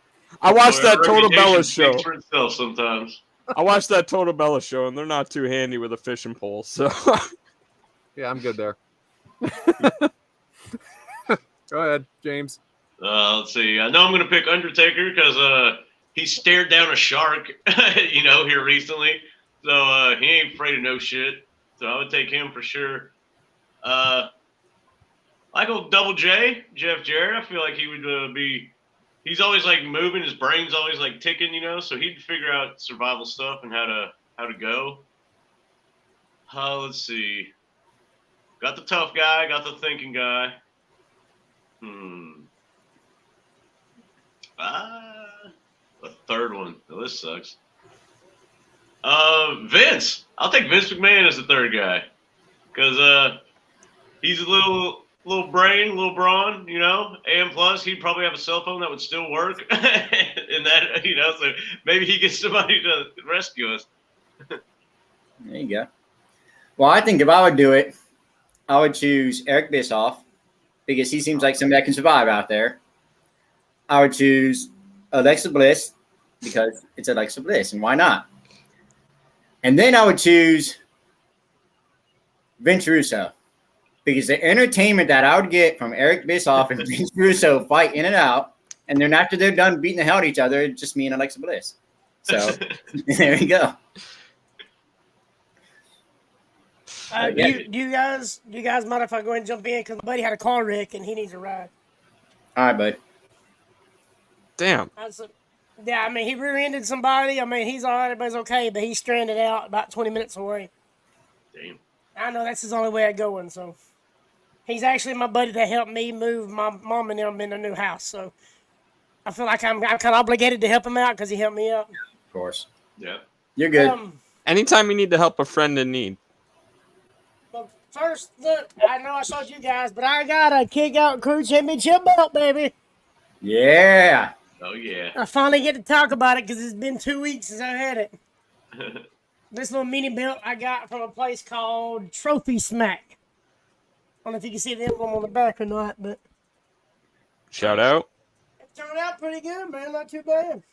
I watched that Total Bella show. Speaks for itself sometimes. I watched that Total Bella show, and they're not too handy with a fishing pole. So yeah, I'm good there. Go ahead, James. Let's see. I know I'm going to pick Undertaker because he stared down a shark, here recently. So he ain't afraid of no shit. So I would take him for sure. Michael Double J, Jeff Jarrett. I feel like he would be. He's always like moving. His brain's always like ticking, so he'd figure out survival stuff and how to go. Let's see. Got the tough guy. Got the thinking guy. The third one. Oh, this sucks. Vince. I'll take Vince McMahon as the third guy because he's a little little brain, little brawn, and plus he'd probably have a cell phone that would still work, and that, so maybe he gets somebody to rescue us. There you go. Well, I think if I would do it, I would choose Eric Bischoff because he seems like somebody that can survive out there. I would choose Alexa Bliss because it's Alexa Bliss, and why not? And then I would choose Vince Russo. Because the entertainment that I would get from Eric Bischoff and Vince Russo fight in and out, and then after they're done beating the hell out of each other, it's just me and Alexa Bliss. So there you go. Do you guys mind if I go ahead and jump in? Because my buddy had a car wreck and he needs a ride. All right, bud. Damn. Yeah, I mean, he rear-ended somebody. I mean, he's all right, everybody's okay, but he's stranded out about 20 minutes away. Damn. I know that's his only way of going, so. He's actually my buddy that helped me move my mom and them in a new house, so I feel like I'm kind of obligated to help him out because he helped me out. Of course. Yeah. You're good. Anytime you need to help a friend in need. But first, look, I know I showed you guys, but I got a Kick-Out Crew Championship belt, baby. Yeah. Oh, yeah. I finally get to talk about it because it's been 2 weeks since I've had it. This little mini belt I got from a place called Trophy Smack. I don't know if you can see the emblem on the back or not, but Shout out. it turned out pretty good, man. Not too bad.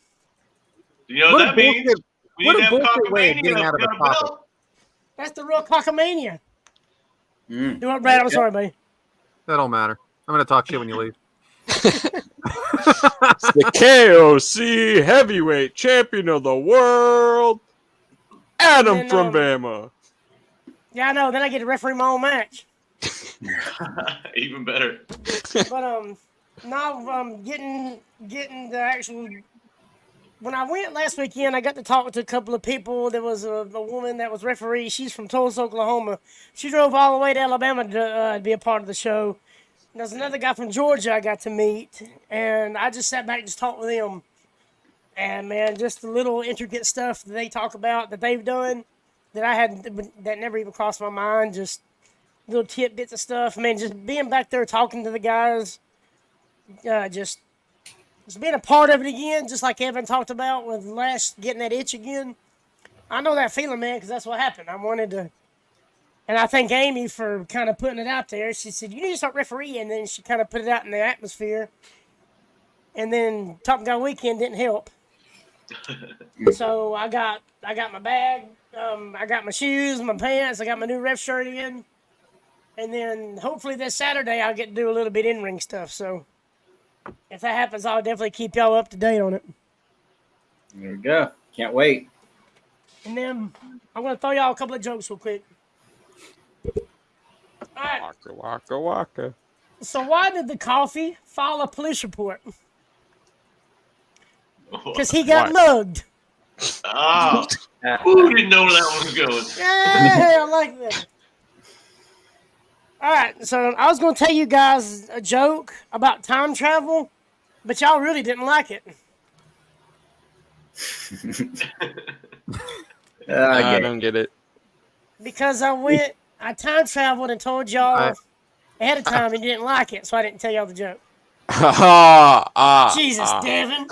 You know what that means? What a bullshit way of getting out of a topic. That's the real cockamania. Mm. You know what, Brad? I'm sorry, buddy. That don't matter. I'm going to talk shit when you leave. It's the KOC heavyweight champion of the world, Adam And then, from Bama. Yeah, I know. Then I get to referee my own match. Even better. But now getting the actual. When I went last weekend, I got to talk to a couple of people. There was a woman that was referee. She's from Tulsa, Oklahoma. She drove all the way to Alabama to be a part of the show. There's another guy from Georgia I got to meet, and I just sat back and just talked with them. And man, just the little intricate stuff that they talk about that they've done that never even crossed my mind. Just little tidbits of stuff. Man, just being back there talking to the guys, just being a part of it again, just like Evan talked about with getting that itch again. I know that feeling, man, because that's what happened. I wanted to. And I thank Amy for kind of putting it out there. She said, you need to start refereeing. And then she kind of put it out in the atmosphere. And then Top Gun Weekend didn't help. So I got my bag. I got my shoes, my pants. I got my new ref shirt in. And then hopefully this Saturday I'll get to do a little bit in-ring stuff. So if that happens, I'll definitely keep y'all up to date on it. There we go. Can't wait. And then I'm going to throw y'all a couple of jokes real quick. All right. Waka, waka, waka. So why did the coffee file a police report? Because he got mugged. Oh, who didn't know where that one was going? Yeah, I like that. All right, so I was going to tell you guys a joke about time travel, but y'all really didn't like it. I don't get it. Because I time traveled and told y'all ahead of time and you didn't like it, so I didn't tell y'all the joke. Jesus, Devyn.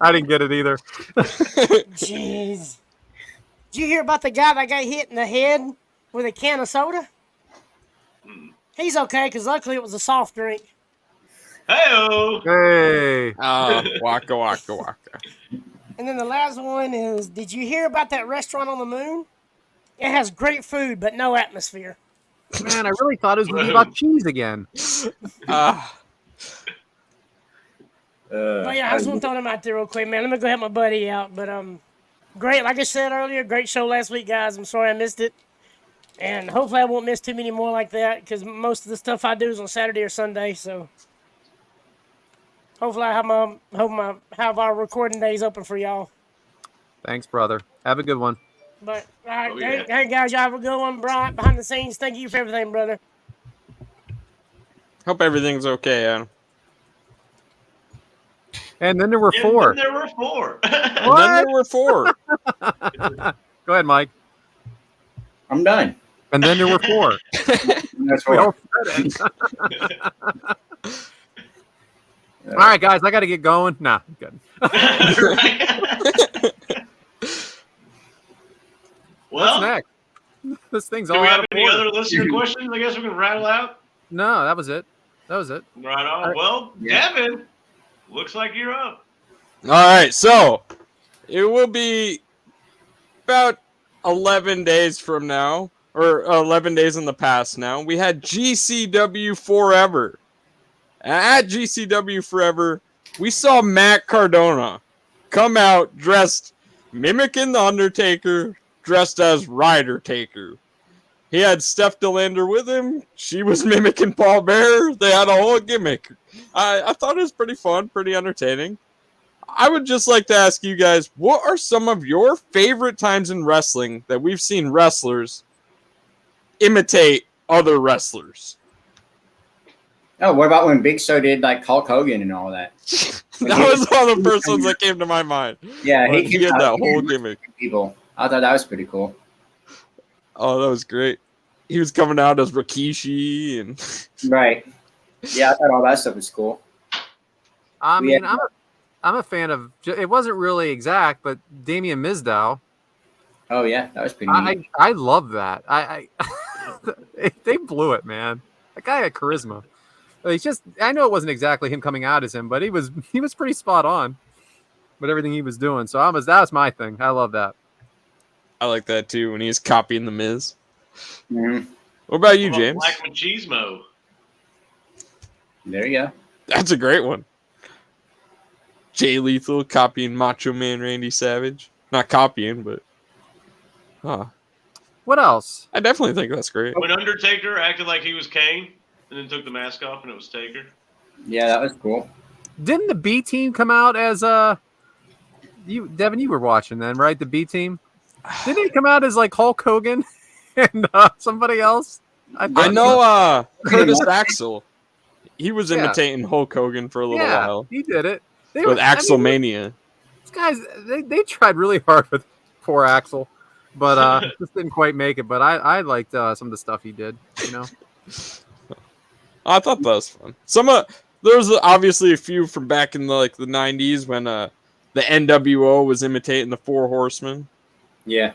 I didn't get it either. Jeez. Did you hear about the guy that got hit in the head with a can of soda? He's okay, because luckily it was a soft drink. Hey-o. Hey. Waka, waka, waka. And then the last one is, did you hear about that restaurant on the moon? It has great food, but no atmosphere. Man, I really thought it was going to be about cheese again. But yeah, I just want to throw them out there real quick, man. Let me go help my buddy out. But great, like I said earlier, great show last week, guys. I'm sorry I missed it. And hopefully I won't miss too many more like that, because most of the stuff I do is on Saturday or Sunday. So hopefully I have our recording days open for y'all. Thanks, brother. Have a good one. But all right, hey guys, y'all have a good one. Brian, behind the scenes, thank you for everything, brother. Hope everything's okay, Adam. And then there were four. And then there were four. And then there were four. Go ahead, Mike. I'm done. And then there were 4. That's We right. all said it. All right, guys, I got to get going. Nah, I'm good. Well, What's next? This thing's do all we out have of any order. other listener questions? I guess we can rattle out. No, that was it. Right on. Well, Devyn, looks like you're up. All right, so it will be about 11 days from now, or 11 days in the past now. We had GCW Forever. At GCW Forever, we saw Matt Cardona come out dressed, mimicking the Undertaker, dressed as Ryder Taker. He had Steph DeLander with him. She was mimicking Paul Bearer. They had a whole gimmick. I thought it was pretty fun, pretty entertaining. I would just like to ask you guys, what are some of your favorite times in wrestling that we've seen wrestlers imitate other wrestlers? Oh, what about when Big Show did like Hulk Hogan and all that? That was one of the first ones that came to my mind. Yeah, He had that whole gimmick. People, I thought that was pretty cool. Oh, that was great. He was coming out as Rikishi and Right. Yeah, I thought all that stuff was cool. I mean, I'm a fan of. It wasn't really exact, but Damian Mizdow. Oh yeah, that was pretty neat. I love that. They blew it, man. That guy had charisma. He's just. I know it wasn't exactly him coming out as him, but he was pretty spot on with everything he was doing. So that was my thing. I love that. I like that too when he's copying the Miz. Mm-hmm. What about you, Black James? Machismo. There you go. That's a great one. Jay Lethal copying Macho Man Randy Savage. Not copying, but What else? I definitely think that's great. When Undertaker acted like he was Kane and then took the mask off and it was Taker. Yeah, that was cool. Didn't the B team come out as you, Devin? You were watching then, right? The B team. Didn't he come out as like Hulk Hogan and somebody else? I know Curtis Axel. He was imitating Hulk Hogan for a little while. He did it. With Axelmania. These guys, they tried really hard with poor Axel, but just didn't quite make it. But I liked some of the stuff he did. You know, I thought that was fun. There was obviously a few from back in the 90s when the NWO was imitating the Four Horsemen. Yeah,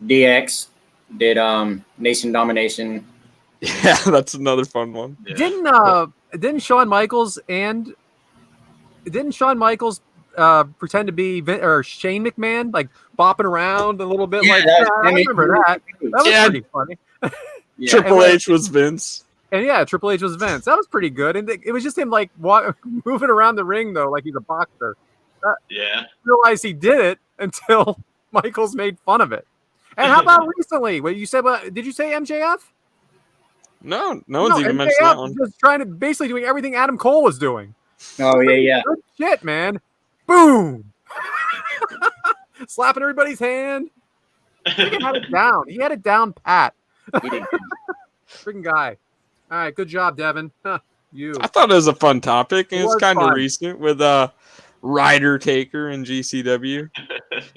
DX did Nation Domination. Yeah, that's another fun one. Yeah. Didn't Shawn Michaels pretend to be Shane McMahon, like bopping around a little bit? Yeah, I remember that. That was pretty funny. Yeah. Triple H was Vince. And yeah, Triple H was Vince. That was pretty good. And it was just him moving around the ring though, like he's a boxer. Yeah. Realized he did it until Michaels made fun of it. And how about recently? What you said? Did you say MJF? No one's even mentioned that one. Just basically doing everything Adam Cole was doing. Oh yeah. Good shit, man. Boom. Slapping everybody's hand. He had it down. He had it down pat. He did. Freaking guy. All right, good job, Devin. You. I thought it was a fun topic, and it's kind of fun. recent with Ryder Taker and GCW.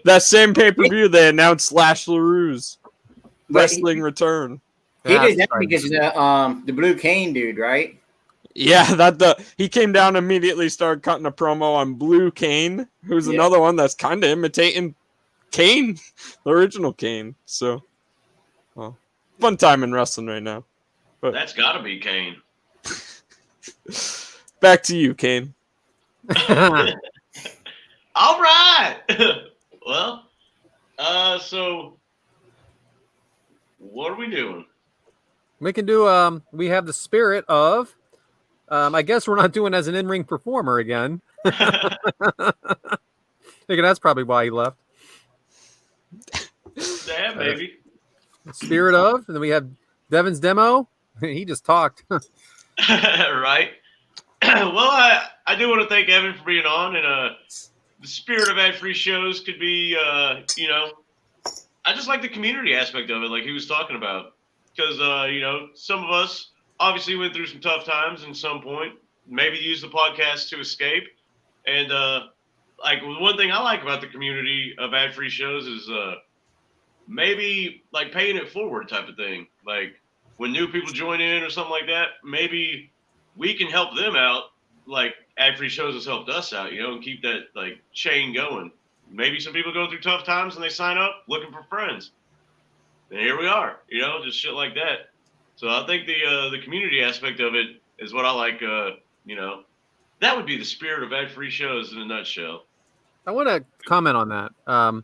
That same pay-per-view, they announced Lash LaRue's wrestling return. He did that because the Blue Cane dude, right? Yeah, he came down and immediately started cutting a promo on Blue Cane, who's another one that's kind of imitating Kane, the original Kane. So, fun time in wrestling right now. But That's got to be Kane. back to you, Kane. All right. Well, so what are we doing? We can do. We have the spirit of. I guess we're not doing as an in-ring performer again. Thinking that's probably why he left. Yeah, maybe. Spirit of, and then we have Devin's demo. He just talked. Right. Well, I do want to thank Evan for being on, and the spirit of AdFreeShows could be, I just like the community aspect of it, like he was talking about, because some of us obviously went through some tough times at some point, maybe use the podcast to escape, and one thing I like about the community of AdFreeShows is maybe like paying it forward type of thing. Like when new people join in or something like that, maybe we can help them out. Like AdFreeShows has helped us out, and keep that like chain going. Maybe some people go through tough times and they sign up looking for friends. And here we are, just shit like that. So I think the community aspect of it is what I like. That would be the spirit of AdFreeShows in a nutshell. I want to comment on that.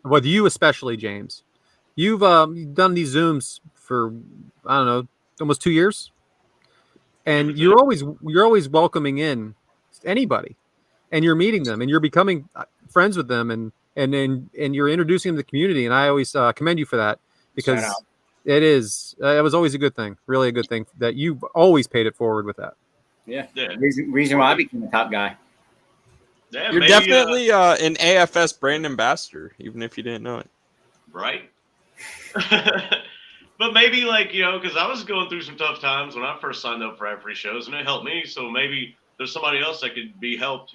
With you especially, James, you've done these Zooms for I don't know, almost 2 years, and you're always welcoming in anybody, and you're meeting them, and you're becoming friends with them, and you're introducing them to the community, and I always commend you for that because it was always a good thing, really a good thing that you've always paid it forward with that. Yeah. Reason why I became a top guy. Yeah, you're definitely an AFS brand ambassador, even if you didn't know it. Right. But maybe because I was going through some tough times when I first signed up for AdFreeShows, and it helped me. So maybe there's somebody else that could be helped,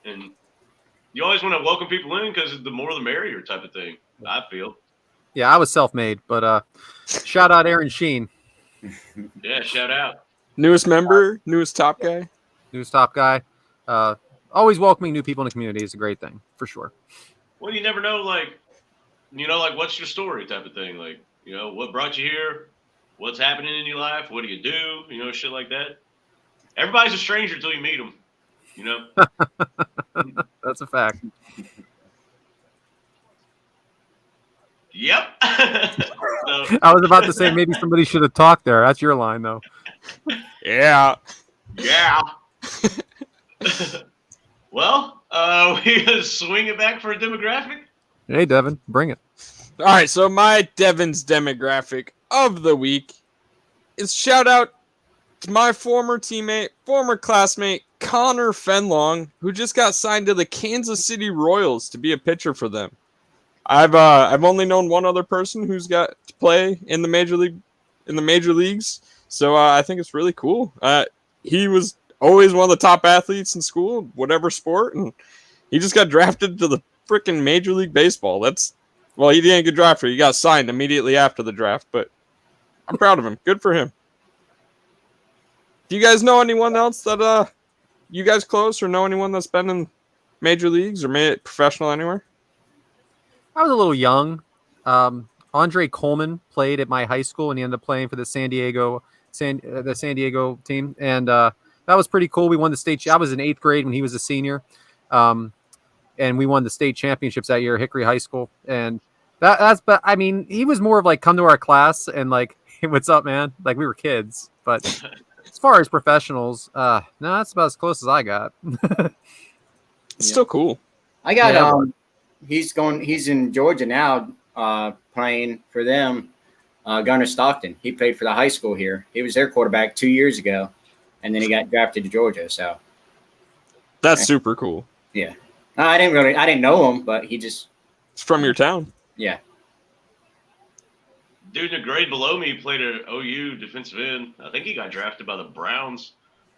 and you always want to welcome people in because the more the merrier type of thing, I feel. Yeah, I was self-made, but shout out Aaron Sheen. Yeah, shout out. Newest member, newest top guy. Newest top guy. Always welcoming new people in the community is a great thing, for sure. Well, you never know, what's your story type of thing. Like, what brought you here? What's happening in your life? What do you do? Shit like that. Everybody's a stranger until you meet them, That's a fact. Yep. I was about to say maybe somebody should have talked there. That's your line, though. Yeah. Yeah. Well, we gonna swing it back for a demographic? Hey, Devyn, bring it. All right, so my Devyn's demographic of the week is shout out to my former teammate, former classmate, Connor Fenlong, who just got signed to the Kansas City Royals to be a pitcher for them. I've only known one other person who's got to play in the major leagues, so I think it's really cool. He was always one of the top athletes in school, whatever sport, and he just got drafted to the freaking Major League Baseball. He didn't get drafted. He got signed immediately after the draft, but I'm proud of him. Good for him. Do you guys know anyone else that you guys close or know anyone that's been in major leagues or made it professional anywhere? I was a little young. Andre Coleman played at my high school, and he ended up playing for the San Diego team, and that was pretty cool. We won the state. I was in 8th grade when he was a senior, and we won the state championships that year, Hickory High School. And but I mean, he was more of like come to our class and like, hey, what's up, man? Like we were kids. But as far as professionals, no, that's about as close as I got. It's still cool. I got he's in Georgia now, playing for them. Gunnar Stockton. He played for the high school here. He was their quarterback 2 years ago, and then he got drafted to Georgia. So that's super cool. Yeah, I didn't know him, but it's from your town. Yeah. Dude in a grade below me played at OU defensive end. I think he got drafted by the Browns,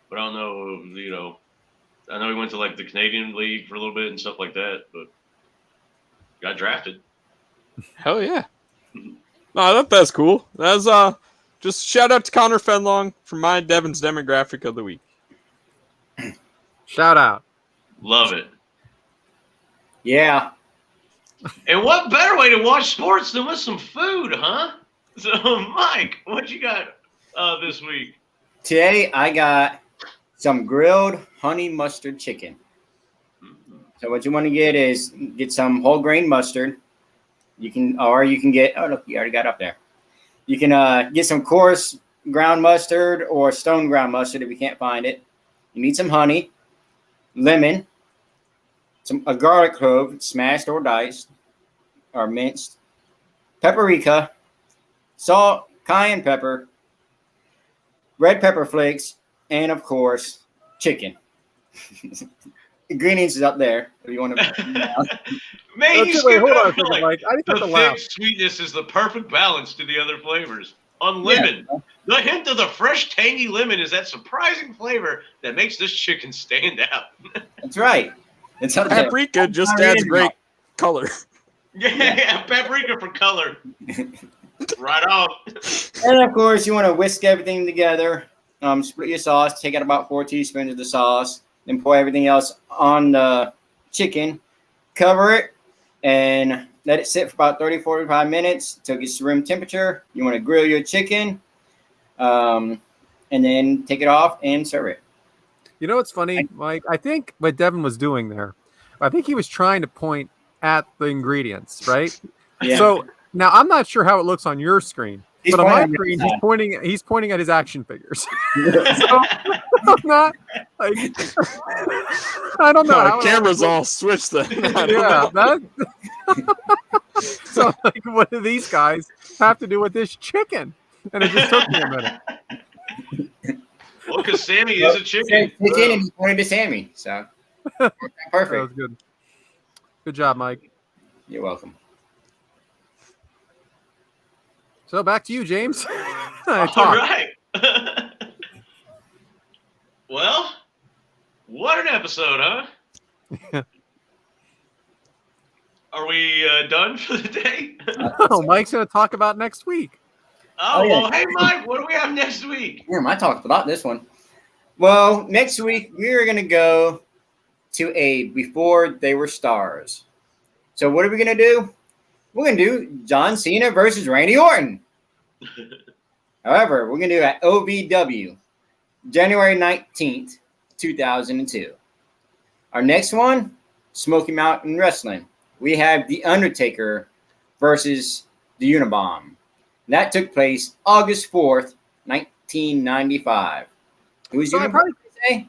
but I don't know. I know he went to like the Canadian League for a little bit and stuff like that, but got drafted. Hell yeah. No, that's cool. That's just shout out to Connor Fenlong for my Devyn's demographic of the week. Shout out. Love it. Yeah. And what better way to watch sports than with some food, huh? So, Mike, what you got this week? Today, I got some grilled honey mustard chicken. So what you want to get is get some whole grain mustard. You can get, oh, look, you already got up there. You can get some coarse ground mustard or stone ground mustard if you can't find it. You need some honey, lemon, a garlic clove, smashed or diced or minced, paprika, salt, cayenne pepper, red pepper flakes, and of course, chicken. Ingredients is up there if you want to. Man, you skipped hold on a over, second, like, Mike. I the need to thick laugh. sweetness is the perfect balance to the other flavors. On lemon, the hint of the fresh, tangy lemon is that surprising flavor that makes this chicken stand out. That's right. It's up there. Paprika just adds great color. Yeah, paprika for color. Right on. And of course, you want to whisk everything together. Split your sauce. Take out about 4 teaspoons of the sauce. Then pour everything else on the chicken. Cover it and let it sit for about 30-45 minutes until it gets to room temperature. You want to grill your chicken, and then take it off and serve it. You know what's funny, Mike? I think what Devyn was doing there, I think he was trying to point at the ingredients, right? Yeah. So now I'm not sure how it looks on your screen, but on my screen he's pointing at his action figures. So I'm not like I don't know. The camera's all switched then. Yeah. So like, what do these guys have to do with this chicken? And it just took me a minute. Well, because Sammy is a chicken. Chicken, and he pointed to Sammy. So perfect. That was good. Good job, Mike. You're welcome. So back to you, James. All right. Well, what an episode, huh? Are we done for the day? Oh, Mike's going to talk about next week. Oh, yeah. Well, hey, Mike, what do we have next week? Yeah, I talked about this one. Well, next week, we're going to go to a Before They Were Stars. So what are we going to do? We're going to do John Cena versus Randy Orton. However, we're going to do it at OVW, January 19th, 2002. Our next one, Smoky Mountain Wrestling. We have The Undertaker versus the Unabomb. That took place August 4th, 1995. Who's so Unabomb today?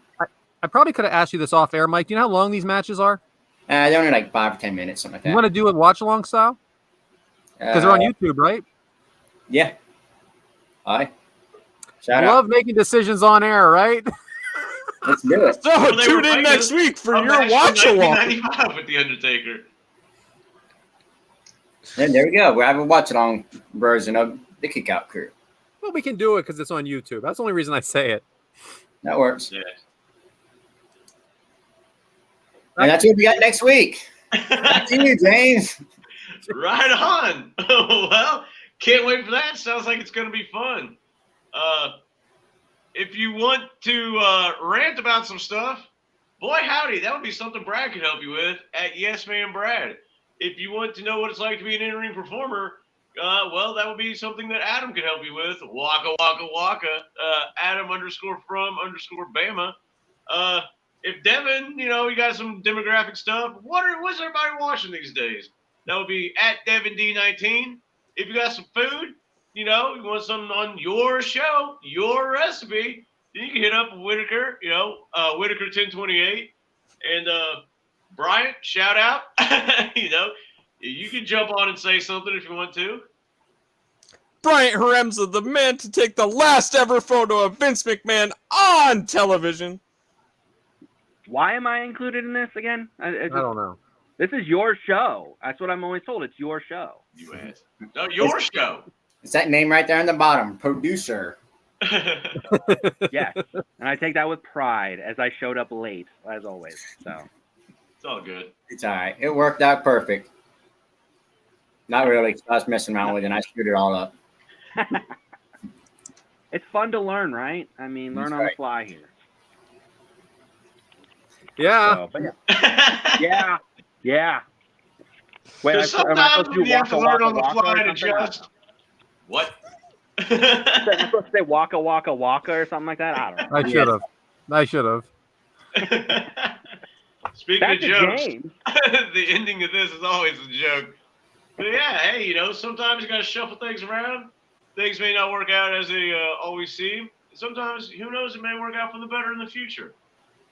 I probably could have asked you this off air, Mike. Do you know how long these matches are? They're only like 5 or 10 minutes, something like that. You want to do it watch along style? Because they're on YouTube, right? Yeah. Hi. I love making decisions on air, right? Let's do it. So tune in next week for your watch along. 1995 with The Undertaker. And there we go. We're having a watch along version of the Kick Out Crew. Well, we can do it because it's on YouTube. That's the only reason I say it. That works. Yeah. And that's what we got next week. Back to you, James. Right on. Well, can't wait for that. Sounds like it's going to be fun. If you want to rant about some stuff, boy, howdy, that would be something Brad could help you with at Yes Man Brad. If you want to know what it's like to be an in-ring performer, well, that would be something that Adam could help you with. Waka, waka, waka. Adam_from_Bama. If Devyn, you got some demographic stuff, what's everybody watching these days? That would be at DevynD19. If you got some food, you want something on your show, your recipe, then you can hit up Whitaker, Whitaker 1028. And Bryant, shout out. You can jump on and say something if you want to. Bryant Haremza, the man to take the last ever photo of Vince McMahon on television. Why am I included in this again? I don't know. This is your show. That's what I'm always told. It's your show. You asked. No, your show. It's that name right there on the bottom, producer. Yes, and I take that with pride as I showed up late, as always. So it's all good. It's all right. It worked out perfect. Not really. I was messing around with it, and I screwed it all up. It's fun to learn, right? I mean, learn on the fly here. Yeah. So, yeah. Yeah. Wait, sometimes you have to learn on the fly to just. What? Am I supposed to say waka waka waka or something like that? I don't know. I should have. Speaking of jokes, the ending of this is always a joke. But yeah, hey, sometimes you got to shuffle things around. Things may not work out as they always seem. Sometimes, who knows, it may work out for the better in the future.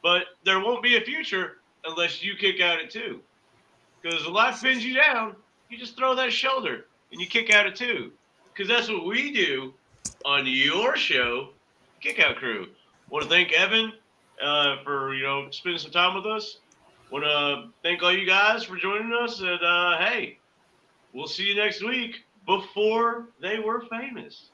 But there won't be a future unless you kick out at 2. Because if life pins you down, you just throw that shoulder and you kick out at 2. Because that's what we do on your show, Kick Out Crew. Want to thank Evan for spending some time with us. Want to thank all you guys for joining us. And hey, we'll see you next week before they were famous.